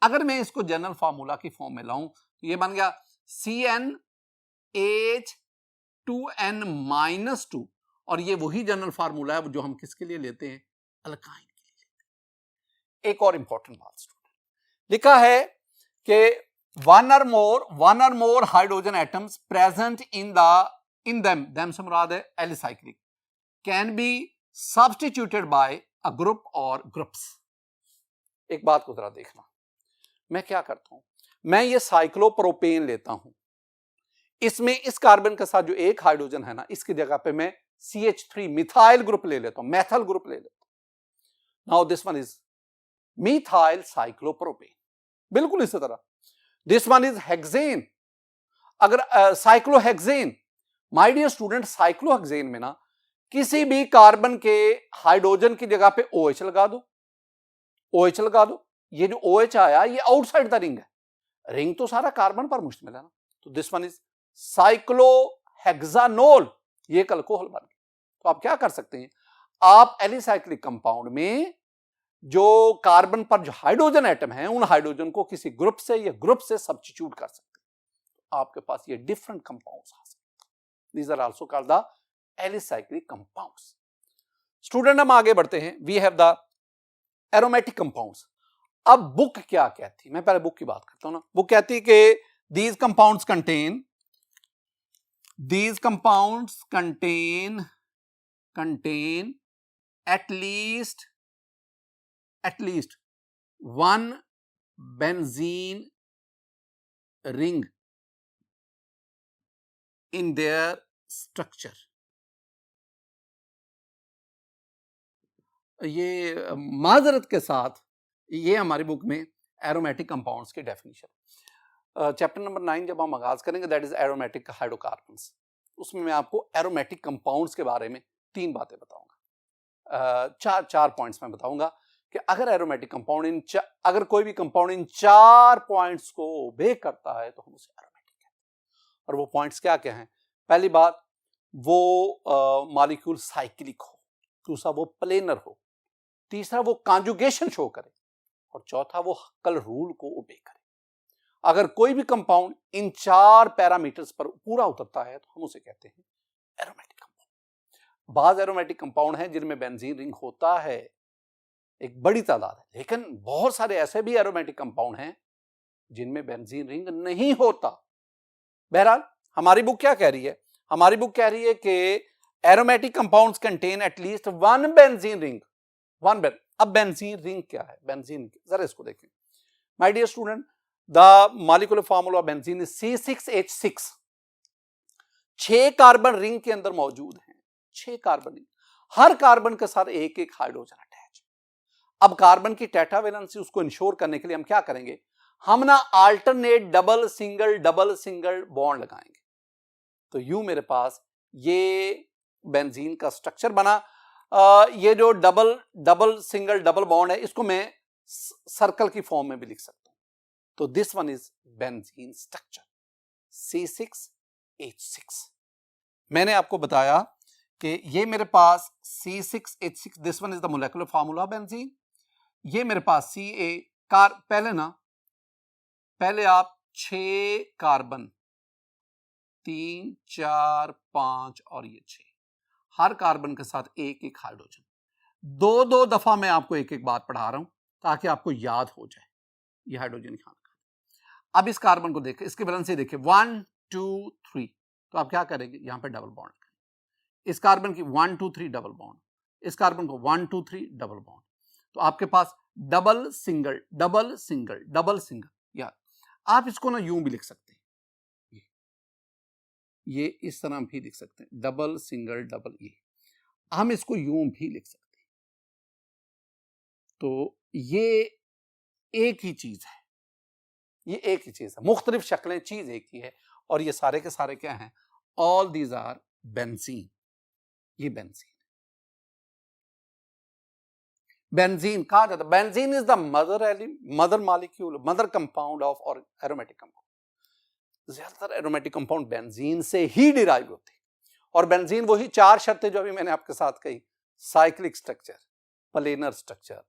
अगर मैं इसको जनरल फार्मूला की फॉर्म में लाऊं तो ये बन गया CnH2n-2, और ये वही जनरल फार्मूला है जो हम किसके लिए लेते हैं, अल्काइन के लिए लेते हैं। एक और इंपॉर्टेंट बात स्टूडेंट, लिखा है कि one or more hydrogen atoms present in them से मुराद है alicyclic, can be substituted by a group or groups. एक बात को जरा देखना, मैं क्या करता हूं, मैं ये साइक्लोप्रोपेन लेता हूं, इसमें इस कार्बन के साथ जो एक हाइड्रोजन है ना, इसकी जगह पे मैं CH3 मिथाइल ग्रुप ले लेता हूं, मैथल ग्रुप ले लेता हूं। Now this one is methyl cyclopropane. बिल्कुल इसी तरह दिस वन इज हेक्सेन। अगर cyclohexane, my dear student, cyclohexane में ना किसी भी कार्बन के हाइड्रोजन की जगह पे OH लगा दो, ये जो OH आया ये आउटसाइड द रिंग है, रिंग तो सारा कार्बन पर मुश्तमिल है ना, तो दिस वन इज साइक्लोहेक्सानोल, ये एक अल्कोहल बन गया। तो आप क्या कर सकते हैं, आप एलिसाइक्लिक कंपाउंड में जो कार्बन पर जो हाइड्रोजन एटम है, उन हाइड्रोजन को किसी ग्रुप से या ग्रुप से सब्स्टिट्यूट कर सकते हैं, आपके पास ये डिफरेंट कंपाउंड्स आ सकते हैं। These are also called the alicyclic compounds. Student, हम आगे बढ़ते हैं, we have the aromatic compounds. अब बुक क्या कहती है, मैं पहले बुक की बात करता हूं ना। बुक कहती है कि these compounds contain at least one benzene ring in their structure। ये माजरत के साथ ये हमारी बुक में एरोमेटिक कंपाउंड्स की डेफिनेशन, चैप्टर नंबर 9 जब हम आगाज करेंगे, दैट इज एरोमेटिक हाइड्रोकार्बन्स, उसमें मैं आपको एरोमेटिक कंपाउंड्स के बारे में 3 बातें बताऊंगा। चार पॉइंट्स में बताऊंगा कि अगर एरोमेटिक कंपाउंड अगर कोई भी कंपाउंड इन 4 पॉइंट्स को ओबे करता है तो हम उसे एरोमेटिक कहते हैं। और वो पॉइंट्स क्या क्या हैं? पहली बात, वो मॉलिक्यूल साइक्लिक हो, दूसरा वो प्लेनर हो, तीसरा वो कॉन्जुगेशन शो करे, और चौथा वो हक्कल रूल को ओबे करे। अगर कोई भी कंपाउंड इन 4 पैरामीटर्स पर पूरा उतरता है तो हम उसे कहते हैं एरोमेटिक कंपाउंड। बाज एरोमेटिक कंपाउंड हैं जिनमें बेंजीन रिंग होता है, एक बड़ी तादाद है, लेकिन बहुत सारे ऐसे भी एरोमेटिक कंपाउंड हैं जिनमें बेंजीन रिंग नहीं होता। बहरहाल हमारी बुक क्या कह रही है? हमारी बुक कह रही है कि aromatic compounds contain at least 1 benzene ring. अब बेंजीन रिंग क्या है? बेंजीन जरा इसको देखें my dear student. The molecular formula of benzene is C6H6। 6 carbon ring के अंदर मौजूद हैं, 6 कार्बन रिंग, हर कार्बन के साथ एक एक हाइड्रोजन अटैच। अब कार्बन की टेट्रावेलेंसी उसको इंश्योर करने के लिए हम क्या करेंगे? हम ना अल्टरनेट डबल सिंगल बॉन्ड लगाएंगे। तो यूं मेरे पास ये बेंजीन का स्ट्रक्चर बना। ये जो डबल सिंगल डबल बॉन्ड है इसको मैं सर्कल की फॉर्म में भी लिख सकता हूं। तो this one is benzene structure C6H6। मैंने आपको बताया कि ये मेरे पास C6H6, this one is the molecular formula benzene. ये मेरे पास पहले आप 6 कार्बन, 3 4 5 और ये 6, हर कार्बन के साथ एक एक हाइड्रोजन। 2 दफा मैं आपको एक एक बात पढ़ा रहा हूं ताकि आपको याद हो जाए। ये हाइड्रोजन यहां रखा। अब इस कार्बन को देखें, इसकी वैलेंसी देखिए 1 2 3, तो आप क्या करेंगे? यहां पे डबल बॉन्ड करेंगे। इस कार्बन की 1 2 3 डबल बॉन्ड, इस कार्बन को 1 2 3 डबल बॉन्ड। तो आपके पास डबल सिंगल। यार आप इसको ना यूं भी लिख सकते हैं, ये इस तरह भी लिख सकते हैं, डबल सिंगल। ये हम इसको यूं भी लिख सकते हैं। तो ये एक ही चीज है, ये एक ही चीज है, मुख्तलिफ शक्लें, चीज एक ही है। और ये सारे के सारे क्या हैं? All these are benzene. ये बेंजीन कहा जाता है, benzene is the mother molecule, mother compound of और एरोमेटिक कंपाउंड। ज्यादातर एरोमेटिक कंपाउंड बेंजीन से ही डिराइव होते हैं। और बेंजीन वही 4 शर्तें जो अभी मैंने आपके साथ कही, cyclic structure, planar structure,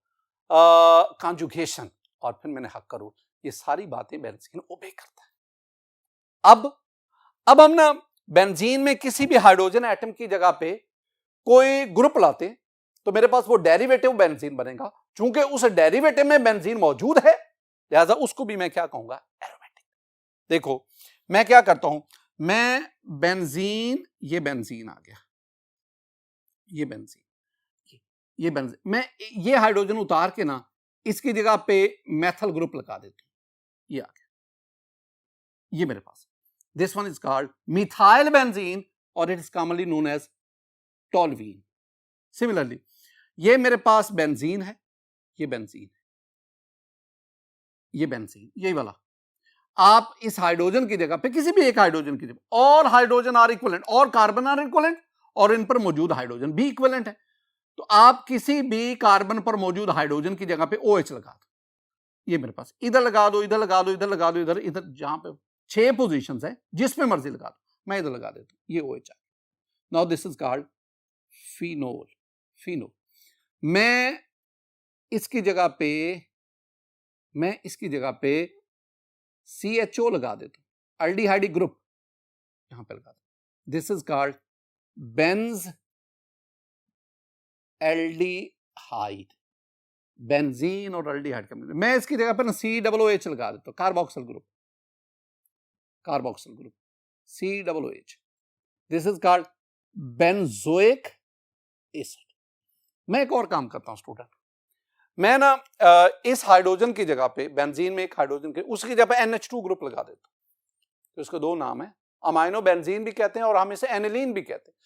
conjugation, और फिर मैंने हक करूं, ये सारी बातें बेंजीन ओबे करता है। अब हम ना बेंजीन में किसी भी हाइड्रोजन एटम की जगह पे कोई ग्रुप लाते हैं तो मेरे पास वो डेरिवेटिव बेंजीन बनेगा। चूंकि उस डेरिवेटिव में बेंजीन मौजूद है, लिहाजा उसको भी मैं क्या कहूंगा? एरोमेटिक। देखो मैं क्या करता हूं, मैं बेंजीन, ये बेंजीन आ गया, ये बेंजीन, मैं ये हाइड्रोजन उतार के ना इसकी जगह पे मेथल ग्रुप लगा देता हूं, ये आ गया, ये मेरे पास। This one is called methyl benzene और it is commonly known as toluene. Similarly ये मेरे पास बेंजीन है, ये बेंजीन, यही वाला। आप इस हाइड्रोजन की जगह पे किसी भी एक हाइड्रोजन की जगह, और हाइड्रोजन आर इक्विवेलेंट, और कार्बन आर इक्विवेलेंट, और इन पर मौजूद हाइड्रोजन भी इक्विवेलेंट है। तो आप किसी भी कार्बन पर मौजूद हाइड्रोजन की जगह पे OH लगा दो, ये मेरे पास, इधर लगा दो, इधर लगा दो, इधर लगा दो, इधर जहां पे 6 पोजीशंस है, जिसमें मर्जी लगा दो, मैं इधर लगा देता हूं, ये OH आ गया। Now this is called phenol. मैं इसकी जगह पे CHO लगा देता हूं, अल्डिहाइड ग्रुप यहां पे लगा दो, this is called Benz aldehyde. Benzene और एल्डिहाइड का, मैं इसकी जगह पे ना COOH लगा देता हूं, carboxyl group COOH, this is called benzoic acid. मैं एक और काम करता हूं स्टूडेंट, मैं ना इस हाइड्रोजन की जगह पे, बेंजीन में एक हाइड्रोजन के, उसकी जगह पे NH2 ग्रुप लगा देता हूं। तो इसके 2 नाम है, अमाइनो बेंजीन भी कहते हैं और हम इसे एनिलीन भी कहते हैं।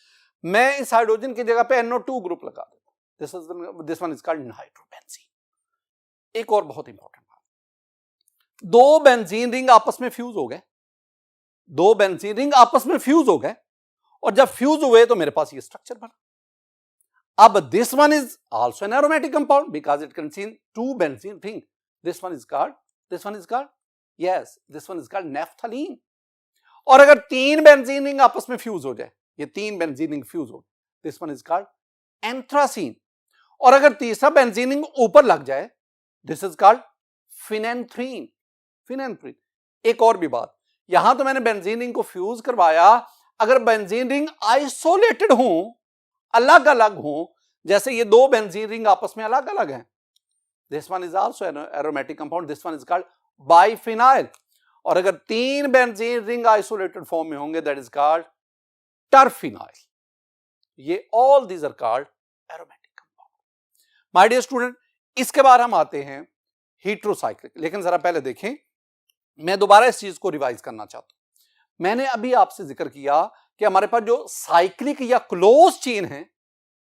मैं इस हाइड्रोजन की जगह पे NO2 ग्रुप लगा देता हूं, this one is called nitrobenzene. एक और बहुत इंपॉर्टेंट बात, 2 बेंजीन रिंग आपस में फ्यूज हो गए, और जब फ्यूज हुए तो मेरे पास ये स्ट्रक्चर बना। अब this one is also an aromatic compound because it contains two benzene ring. This one is called yes, this one is called naphthalene. और अगर तीन बेंजीन रिंग आपस में फ्यूज हो जाए, ये तीन बेंजीन रिंग फ्यूज हो, this one is called anthracene. और अगर तीसरा बेंजीन रिंग ऊपर लग जाए, this is called phenanthrene. Phenanthrene. एक और भी बात, यहां तो मैंने बेंजीन रिंग को फ्यूज करवाया, अगर बेंजीन रिंग आइसोलेटेड हो, अलग अलग हो, जैसे ये दो बेंजीन रिंग आपस में अलग अलग हैं, this one is also aromatic compound, this one is called biphenyl. और अगर तीन बेंजीन रिंग आइसोलेटेड फॉर्म में होंगे, दैट इज कॉल्ड टर्फिनाइल. ये all these are called aromatic compound. My dear student, इसके बाद हम आते हैं हेटेरोसाइक्लिक. लेकिन जरा पहले देखें, मैं दोबारा इस चीज को रिवाइज करना चाहता हूं. मैंने अभी आपसे जिक्र किया कि हमारे पास जो साइक्लिक या क्लोज चेन है,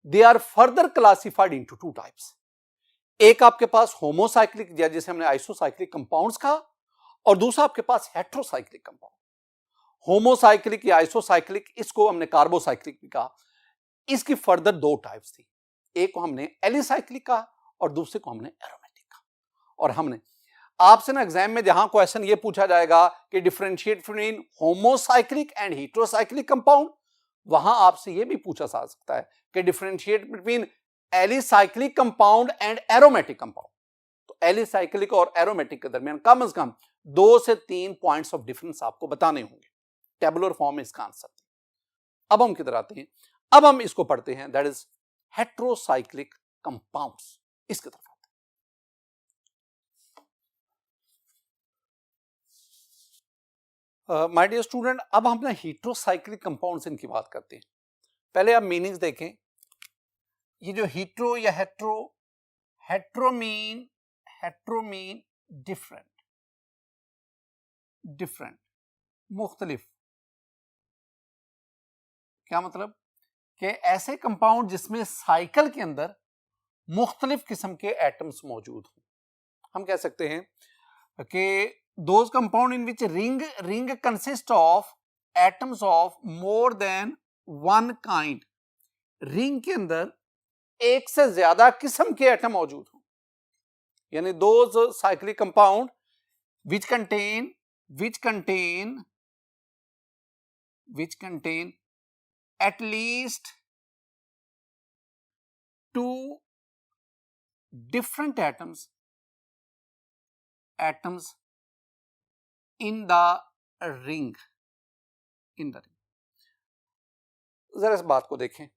they are further classified into two types. एक आपके पास होमोसाइक्लिक, जिसे हमने आइसोसाइक्लिक कंपाउंड्स कहा, और दूसरा आपके पास हेटेरोसाइक्लिक कंपाउंड. होमोसाइक्लिक या आइसोसाइक्लिक, इसको हमने कार्बोसाइक्लिक भी कहा. इसकी फर्दर दो टाइप्स थी, एक को हमने एलिसाइक्लिक कहा और दूसरे को हमने एरोमेटिक कहा. और हमने आपसे ना एग्जाम में जहां क्वेश्चन ये पूछा जाएगा कि differentiate between homocyclic and heterocyclic compound, वहां आपसे ये भी पूछा जा सकता है कि differentiate between alicyclic compound and aromatic compound. तो एलिसाइक्लिक और एरोमेटिक के दरमियान कम से कम 2 से 3 पॉइंट्स ऑफ डिफरेंस आपको बताने होंगे. टेबुलर फॉर्म में इसका आंसर. अब हम किधर आते हैं, अब हम इसको पढ़ते हैं, दैट इज हेटेरोसाइक्लिक कंपाउंड्स. इसकी तरफ आते हैं. माय डियर स्टूडेंट, अब हम अपने हेटेरोसाइक्लिक कंपाउंड्स इनकी बात करते हैं. पहले आप मीनिंग्स देखें. ये जो हेटेरो या हेटेरो मीन डिफरेंट, मुख्तलिफ. क्या मतलब कि ऐसे कंपाउंड जिसमें साइकिल के अंदर मुख्तलिफ किस्म के एटम्स मौजूद हों. हम कह सकते हैं कि those compound in which ring consist of atoms of more than one kind. Ring के अंदर एक से ज्यादा किस्म के एटम मौजूद हों, यानी those cyclic compound which contain at least two different atoms in the ring. जरा इस बात को देखें.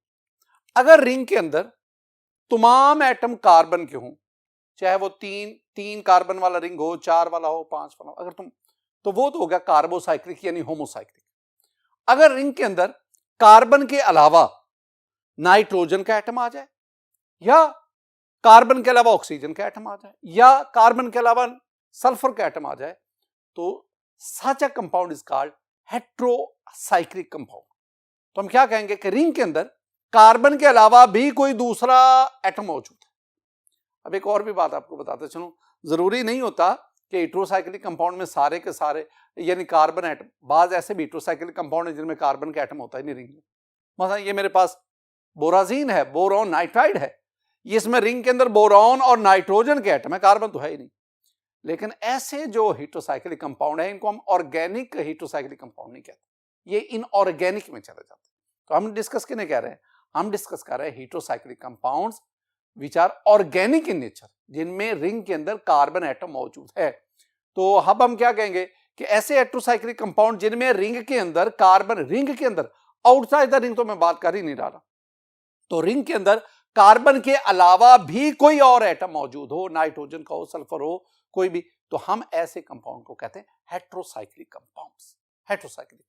अगर रिंग के अंदर तमाम एटम कार्बन के हों, चाहे वो तीन कार्बन वाला रिंग हो, 4 वाला हो, 5 वाला हो, अगर तो वो तो हो गया कार्बोसाइक्लिक यानी होमोसाइक्लिक. अगर रिंग के अंदर कार्बन के अलावा नाइट्रोजन का एटम आ जाए, या कार्बन के अलावा ऑक्सीजन का एटम आ जाए, या कार्बन के अलावा सल्फर का एटम आ जाए, तो such a compound is called heterocyclic compound. तो हम क्या कहेंगे कि रिंग के अंदर कार्बन के अलावा भी कोई दूसरा एटम मौजूद है. अब एक और भी बात आपको बताते चलूं, जरूरी नहीं होता कि हेटेरोसाइक्लिक कंपाउंड में सारे के सारे यानी कार्बन एटम, बाज ऐसे भी हेटेरोसाइक्लिक कंपाउंड है जिनमें कार्बन का एटम होता ही नहीं रिंग में. मतलब ये मेरे पास बोराजीन है, बोरॉन नाइट्राइड है, इसमें रिंग के अंदर बोरॉन और नाइट्रोजन के एटम है, कार्बन तो है ही नहीं. लेकिन ऐसे जो हेटेरोसाइक्लिक कंपाउंड है, इनको हम ऑर्गेनिक हेटेरोसाइक्लिक कंपाउंड नहीं कहते, ये इनऑर्गेनिक में चले जाते. तो हम डिस्कस किन्हें कह रहे हैं, हम डिस्कस कर रहे हैं heterocyclic compounds which are organic in nature, जिनमें रिंग के अंदर कार्बन एटम मौजूद है. तो अब हम क्या कहेंगे कि ऐसे हेटेरोसाइक्लिक कंपाउंड जिनमें रिंग के अंदर कार्बन, रिंग के अंदर, आउटसाइड द रिंग तो मैं बात कर ही नहीं रहा, तो रिंग के अंदर कार्बन के अलावा भी कोई और एटम मौजूद हो, नाइट्रोजन का हो, सल्फर हो, कोई भी, तो हम ऐसे कंपाउंड को कहते हैं हेटेरोसाइक्लिक कंपाउंड्स. हेटेरोसाइक्लिक.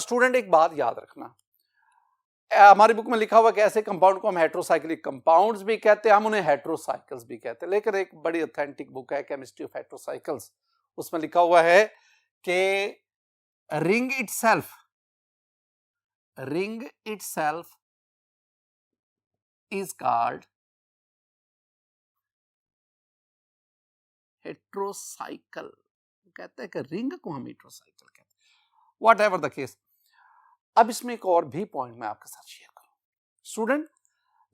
स्टूडेंट एक बात याद रखना, हमारी बुक में लिखा हुआ कि ऐसे कंपाउंड को हम हेटेरोसाइक्लिक कंपाउंड्स भी कहते हैं, हम उन्हें हेटेरोसाइकल्स भी कहते हैं. लेकिन एक बड़ी ऑथेंटिक बुक है केमिस्ट्री ऑफ हेटेरोसाइकल्स, उसमें लिखा हुआ है कि रिंग इटसेल्फ इज कॉल्ड हेटेरोसाइकल. कहते हैं कि रिंग को हम हेटेरोसाइकल कहते हैं. What ever the case. अब इसमें एक और भी पॉइंट मैं आपके साथ शेयर करूं. स्टूडेंट,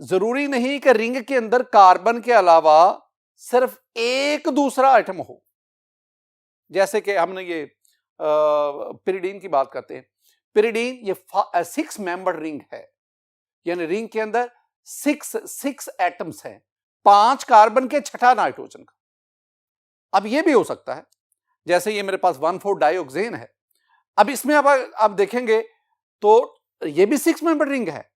जरूरी नहीं कि रिंग के अंदर कार्बन के अलावा सिर्फ एक दूसरा आइटम हो। जैसे कि हमने ये पिरिडीन की बात करते हैं, पिरिडीन ये 6 मेंबर रिंग है, यानी रिंग के अंदर 6 एटम्स हैं, 5 कार्बन के, 6 नाइट्रोजन का। अब ये भी हो सकता है, जैसे ये मेरे पास 1,4 डाइऑक्सेन है। अब इसमें अब आप देखेंगे तो ये भी 6 मेंबर रिंग है,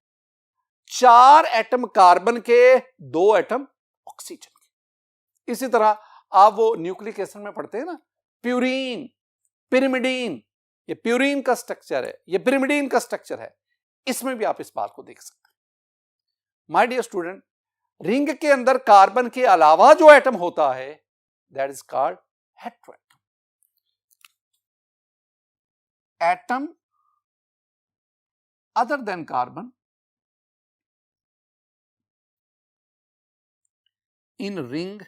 4 एटम कार्बन के, 2 एटम ऑक्सीजन के। इसी तरह आप वो न्यूक्लिक एसिड में पढ़ते हैं ना, प्यूरीन, पिरिमिडीन, ये प्यूरीन का स्ट्रक्चर है, ये पिरिमिडीन का स्ट्रक्चर है, इसमें भी आप इस बात को देख सकते हैं। माय डियर स्टूडेंट, रिंग के अंदर कार्बन के अलावा जो एटम होता है that is called heteroatom. Atom other than carbon in ring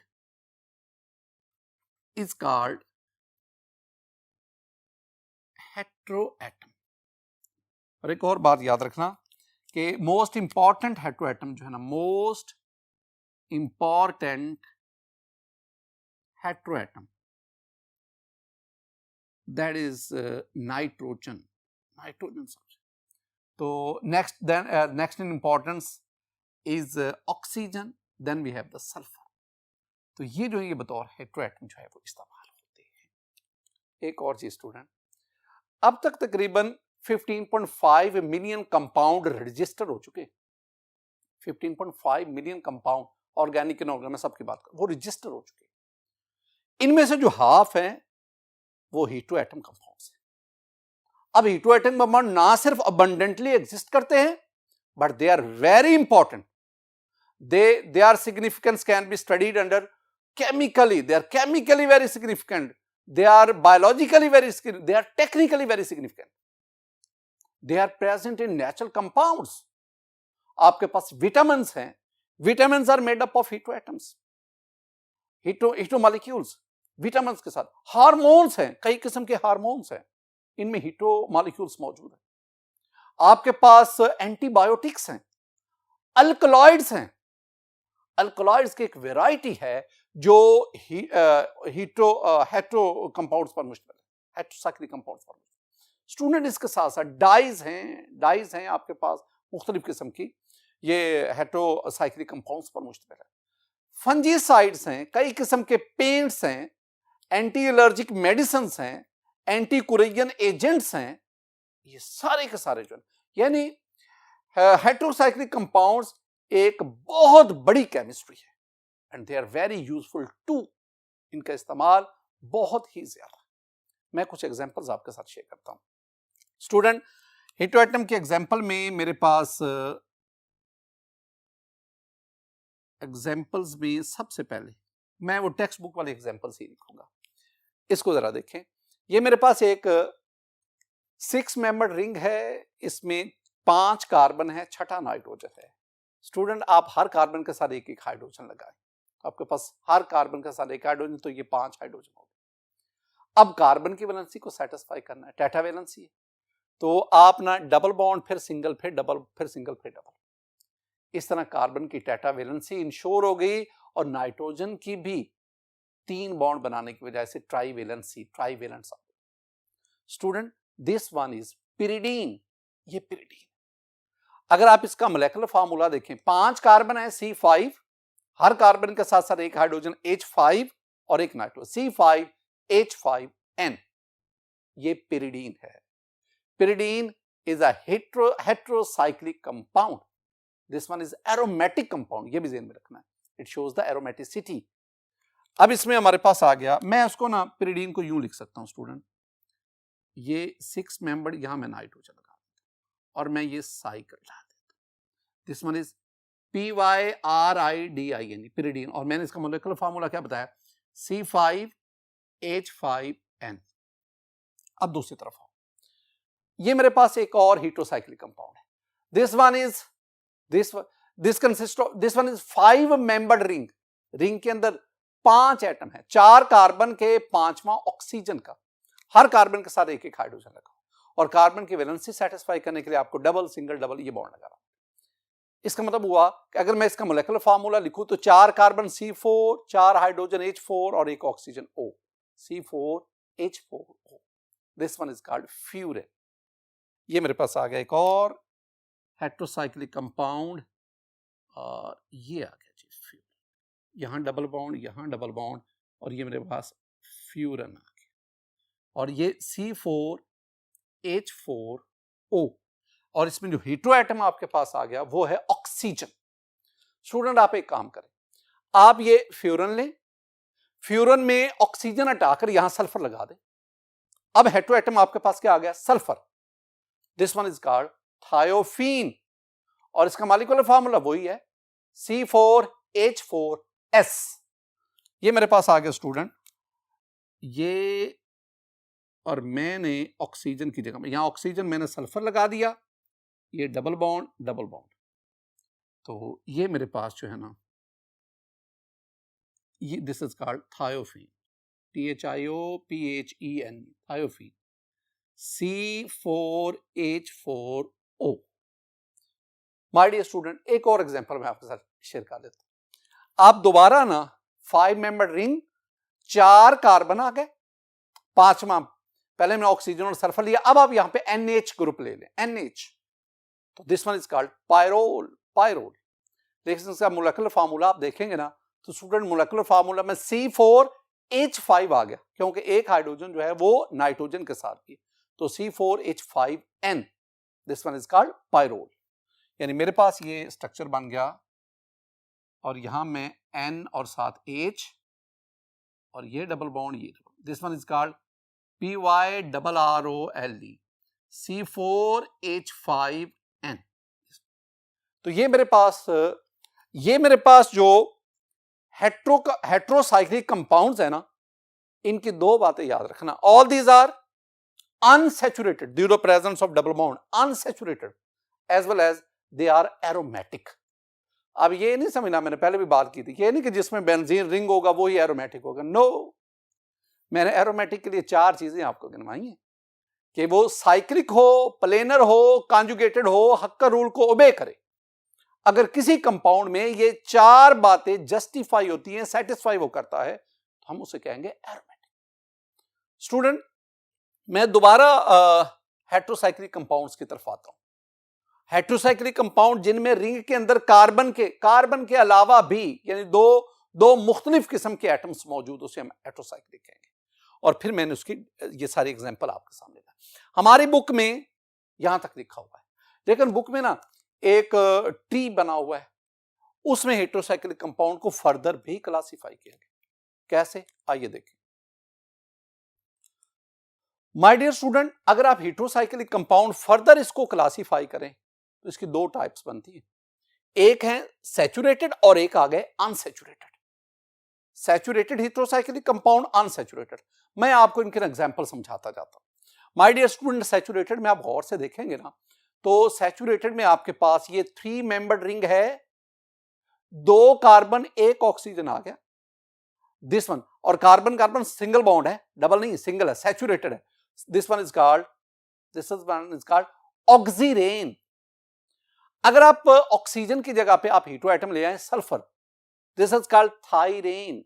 is called heteroatom। और एक और बात याद रखना कि मोस्ट इंपॉर्टेंट हेटेरोएटम जो है ना, most important heteroatom that is nitrogen. Nitrogen सबसे तो next in importance is oxygen, then we have the sulphur. तो ये जो है ये बतौर हेटेरोएटम जो है वो इस्तेमाल होते हैं। एक और चीज स्टूडेंट, अब तक तकरीबन 15.5 मिलियन कंपाउंड रजिस्टर हो चुके। 15.5 मिलियन कंपाउंड, ऑर्गेनिक इनऑर्गेनिक सबकी बात कर, वो रजिस्टर हो चुके। इनमें से जो हाफ है वो हेटेरोएटम कंपाउंड्स है। अब हेटेरोएटम कंपाउंड ना सिर्फ अबंडेंटली एग्जिस्ट करते हैं, but they are very important. their significance can be studied under chemically. They are chemically very significant. They are biologically very significant. They are technically very significant. They are present in natural compounds. आपके पास vitamins हैं, vitamins are made up of heteroatoms, heteromolecules। vitamins के साथ hormones हैं, कई किस्म के hormones हैं, इनमें heteromolecules मौजूद हैं। आपके पास एंटीबायोटिक्स हैं, अल्कलॉइड्स हैं। अल्कलॉइड्स की एक वैरायटी है जो हेटेरो कंपाउंड्स पर मुश्तमिल है, हेटेरोसाइक्लिक कंपाउंड्स पर मुश्तमिल। स्टूडेंट इसके साथ साथ डाइज हैं आपके पास मुख्तलिफ किस्म की, ये हेटेरोसाइक्लिक कंपाउंड्स पर मुश्तमिल है। फंजीसाइड्स हैं, कई किस्म के पेंट्स हैं, एंटी एलर्जिक मेडिसिन हैं, एंटी कुरेरियन एजेंट्स हैं, ये सारे के सारे जो है, यानी हेटेरोसाइक्लिक कंपाउंड्स एक बहुत बड़ी केमिस्ट्री है and they are very useful too. इनका इस्तेमाल बहुत ही ज्यादा। मैं कुछ एग्जांपल्स आपके साथ शेयर करता हूं। स्टूडेंट, हेटेरोएटम के एग्जांपल में मेरे पास एग्जांपल्स में सबसे पहले मैं वो टेक्स्ट बुक वाले एग्जांपल्स ही लिखूंगा। इसको जरा देखें, ये मेरे पास एक 6 मेंबर रिंग है, इसमें 5 कार्बन है, 6 नाइट्रोजन है। स्टूडेंट, आप हर कार्बन के साथ एक एक हाइड्रोजन लगाएं, आपके पास हर कार्बन के साथ एक हाइड्रोजन, तो ये 5 हाइड्रोजन हो गए। अब कार्बन की वैलेंसी को सेटिस्फाई करना है, टेट्रा वैलेंसी है, तो आप ना डबल बॉन्ड, फिर सिंगल, फिर डबल, फिर सिंगल, फिर डबल, इस तरह कार्बन की टेट्रा वैलेंसी इंश्योर हो गई और नाइट्रोजन की भी 3 बॉन्ड बनाने की वजह से try valency, try valence. Student, this one is pyridine, ये पिरिडीन। अगर आप इसका मोलेकुलर फार्मूला देखें, 5 कार्बन है C5, हर कार्बन के साथ साथ एक हाइड्रोजन H5 और एक नाइट्रोजन C5H5N, ये पिरिडीन है। Pyridine is a heterocyclic compound. This one is aromatic compound, ये भी ध्यान में रखना है, इट शोज द एरोमेटिसिटी। अब इसमें हमारे पास आ गया, मैं उसको ना पिरिडीन को यूं लिख सकता हूं स्टूडेंट, ये 6 मेंबर, यहां मैं नाइट्रोजन लगा और मैं ये साइकिल ला देता हूं। This one is PYRIDIN, pyridine, और मैंने इसका मोलेकुलर फार्मूला क्या बताया, C5H5N। अब दूसरी तरफ आओ, ये मेरे पास एक और हेटेरोसाइक्लिक कंपाउंड है। This one is this consist of, this one is 5 membered ring. Ring के अंदर 5 एटम है, 4 कार्बन के, 5वां ऑक्सीजन का, हर कार्बन के साथ एक एक हाइड्रोजन लगा, और कार्बन की वैलेंसी सेटिस्फाई करने के लिए आपको डबल, सिंगल, डबल ये बॉन्ड लगा रहा। इसका मतलब हुआ कि अगर मैं इसका मोलेकुलर फार्मूला लिखूं तो 4 कार्बन C4, 4 हाइड्रोजन H4 और एक oxygen O, C4H4O। This one is called furan. ये मेरे पास आ गया एक और हेट्रोसाइक्लिक कंपाउंड, और ये आ गया जी फ्यूरेन। यहां डबल बॉन्ड, यहां डबल बॉन्ड, और ये मेरे पास फ्यूरेन आ गया। और ये C4H4O, और इसमें जो हेटेरो एटम आपके पास आ गया वो है ऑक्सीजन। स्टूडेंट आप एक काम करें, आप ये फ्यूरन लें, फ्यूरन में ऑक्सीजन हटाकर यहां सल्फर लगा दें। अब हेटेरो एटम आपके पास क्या आ गया? Sulphur. This one is called thiophene, और इसका मॉलिक्यूलर फार्मूला वही है C4H4S। ये मेरे पास आ गया स्टूडेंट, ये, और मैंने ऑक्सीजन की जगह में यहां ऑक्सीजन मैंने सल्फर लगा दिया, ये डबल बॉन्ड डबल बॉन्ड, तो ये मेरे पास जो है ना, ये this is called thiophene, THIOPHEN, thiophene, C4H4O। My dear student, एक और एग्जांपल मैं आपके साथ शेयर कर देता हूं। आप दोबारा ना 5 मेंबर रिंग, 4 कार्बन आ गए, 5वां, पहले मैंने ऑक्सीजन और सल्फर लिया, अब आप यहां पे NH ग्रुप ले लें, NH, तो this one is called pyrrole, pyrrole. लेकिन इसका मोलेकुलर फार्मूला आप देखेंगे ना, तो स्टूडेंट मोलेकुलर फार्मूला में C4H5 आ गया, क्योंकि एक हाइड्रोजन जो है वो नाइट्रोजन के साथ की, तो C4H5N, this one is called pyrrole. यानी मेरे पास ये स्ट्रक्चर बन गया, और यहां में N और साथ H, और ये डबल बॉन्ड, ये this one is called PYRROLE, C4H5N। तो ये मेरे पास जो हेट्रोसाइक्लिक कंपाउंड्स है ना, इनकी 2 बातें याद रखना। All these are unsaturated due to presence of double bond, unsaturated, as well as they are aromatic. अब ये नहीं समझना, मैंने पहले भी बात की थी, ये नहीं कि जिसमें बेंजीन रिंग होगा वो ही एरोमेटिक होगा, नो। मैंने एरोमेटिक के लिए 4 चीजें आपको गिनवाई हैं कि वो साइक्लिक हो, प्लेनर हो, कॉन्जुगेटेड हो, हक्कर रूल को ओबे करे। अगर किसी कंपाउंड में ये 4 बातें जस्टिफाई होती हैं, सेटिस्फाई वो करता है, तो हम उसे कहेंगे एरोमेटिक। स्टूडेंट, मैं दोबारा हेट्रोसाइक्लिक कंपाउंड्स की तरफ आता हूं। हेट्रोसाइक्लिक कंपाउंड जिनमें रिंग के अंदर कार्बन के अलावा भी यानी दो मुख्तलिफ किस्म के एटम्स मौजूद, उसे हम हेट्रोसाइक्लिक कहेंगे। और फिर मैंने उसकी ये सारी एग्जांपल आपके सामने ला। हमारी बुक में यहां तक लिखा हुआ है, लेकिन बुक में ना एक ट्री बना हुआ है, उसमें हेट्रोसाइक्लिक कंपाउंड को फर्दर भी क्लासिफाई किया गया। कैसे? आइए देखें। माय डियर स्टूडेंट, अगर आप हेट्रोसाइक्लिक कंपाउंड फर्दर इसको क्लासिफाई करें तो इसकी 2 टाइप्स बनती है। एक है सैचुरेटेड और एक आ गए unsaturated. Saturated heterocyclic compound, unsaturated. मैं आपको इनके एग्जांपल समझाता जाता हूं। माय डियर स्टूडेंट, सैचुरेटेड में आप गौर से देखेंगे ना, तो सैचुरेटेड में आपके पास ये 3 मेंबर्ड रिंग है, 2 कार्बन 1 ऑक्सीजन आ गया, दिस वन, और कार्बन कार्बन सिंगल बॉन्ड है, डबल नहीं, सिंगल है, सैचुरेटेड है। This one is called oxirane. अगर आप ऑक्सीजन की जगह पे आप हेटेरो एटम ले आए सल्फर, दिस इज कॉल्ड थायरेन।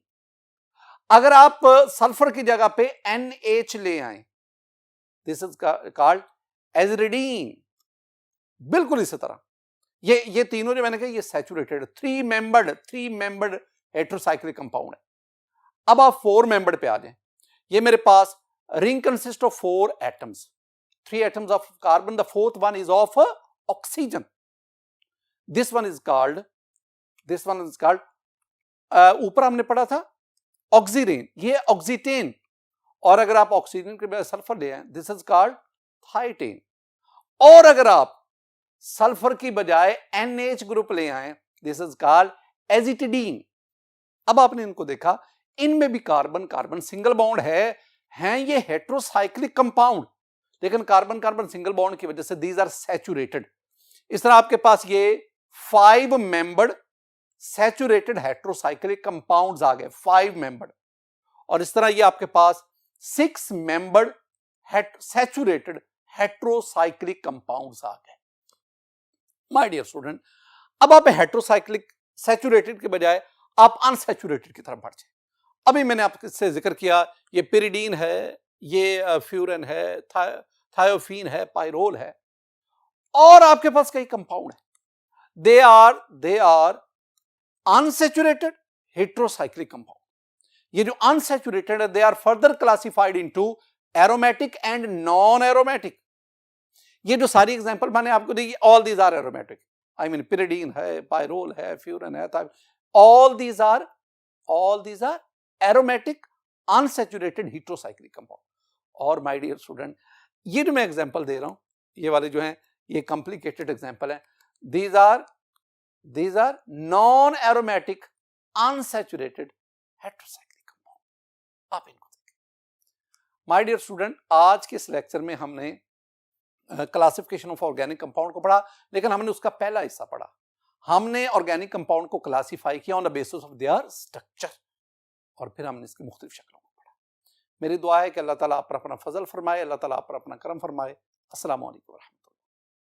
अगर आप सल्फर की जगह पे NH ले आए, दिस इज कॉल्ड एजरिडीन। बिल्कुल इसी तरह ये तीनों जो मैंने कहा ये सैचुरेटेड 3 मेंबर्ड हेट्रोसाइक्लिक कंपाउंड है। अब आप 4 मेंबर्ड पे आ जाएं। ये मेरे पास ring consist of 4 atoms, 3 atoms of carbon, the 4th one is of oxygen. This one is called ऊपर हमने पढ़ा था ऑक्सीरेन, ये ऑक्सीटेन। और अगर आप ऑक्सीजन के बजाय सल्फर ले आए, दिस इज कॉल्ड थाइटेन। और अगर आप सल्फर की बजाय NH ग्रुप ले आए, दिस इज कॉल्ड एजिटिडीन। अब आपने इनको देखा, इनमें भी कार्बन कार्बन सिंगल बॉन्ड हैं ये हेट्रोसाइक्लिक कंपाउंड, लेकिन कार्बन कार्बन सिंगल बॉन्ड की वजह से दीज आर सैचुरेटेड। इस तरह आपके पास ये 5 मेंबर्ड सैचुरेटेड हेट्रोसाइक्लिक कंपाउंड्स आ गए, 5 मेंबर्ड। और इस तरह ये आपके पास 6 मेंबर्ड सैचुरेटेड हेट्रोसाइक्लिक कंपाउंड्स आ गए। माय डियर स्टूडेंट, अब आप हेट्रोसाइक्लिक सैचुरेटेड के बजाय आप अनसैचुरेटेड की तरफ बढ़ जाए। अभी मैंने आपसे जिक्र किया, ये पिरिडीन है, ये फ्यूरन है, थायोफीन है, पायरोल है, और आपके पास कई कंपाउंड है। They are unsaturated heterocyclic compound. ये जो अनसैचुरेटेड है, they are further classified into aromatic and non aromatic. ये जो सारी एग्जांपल मैंने आपको दी, all these are aromatic. I mean pyridine है, पायरोल है, फ्यूरन है, all these are aromatic unsaturated heterocyclic compound. और माय डियर स्टूडेंट, ये जो मैं एग्जांपल दे रहा हूं, ये वाले जो हैं, ये कॉम्प्लिकेटेड एग्जांपल है। These are non aromatic unsaturated heterocyclic compound. आप इनको देखें। माय डियर स्टूडेंट, आज के इस लेक्चर में हमने क्लासिफिकेशन ऑफ ऑर्गेनिक कंपाउंड को पढ़ा, लेकिन हमने उसका पहला हिस्सा पढ़ा। हमने ऑर्गेनिक कंपाउंड को क्लासिफाई किया on the basis of their structure, और फिर हमने इसकी मुख्तलिफ शक्लों को पढ़ा। मेरी दुआ है कि अल्लाह ताला आप पर अपना फजल फरमाए, अल्लाह ताला आप पर अपना करम फरमाए। अस्सलाम वालेकुम।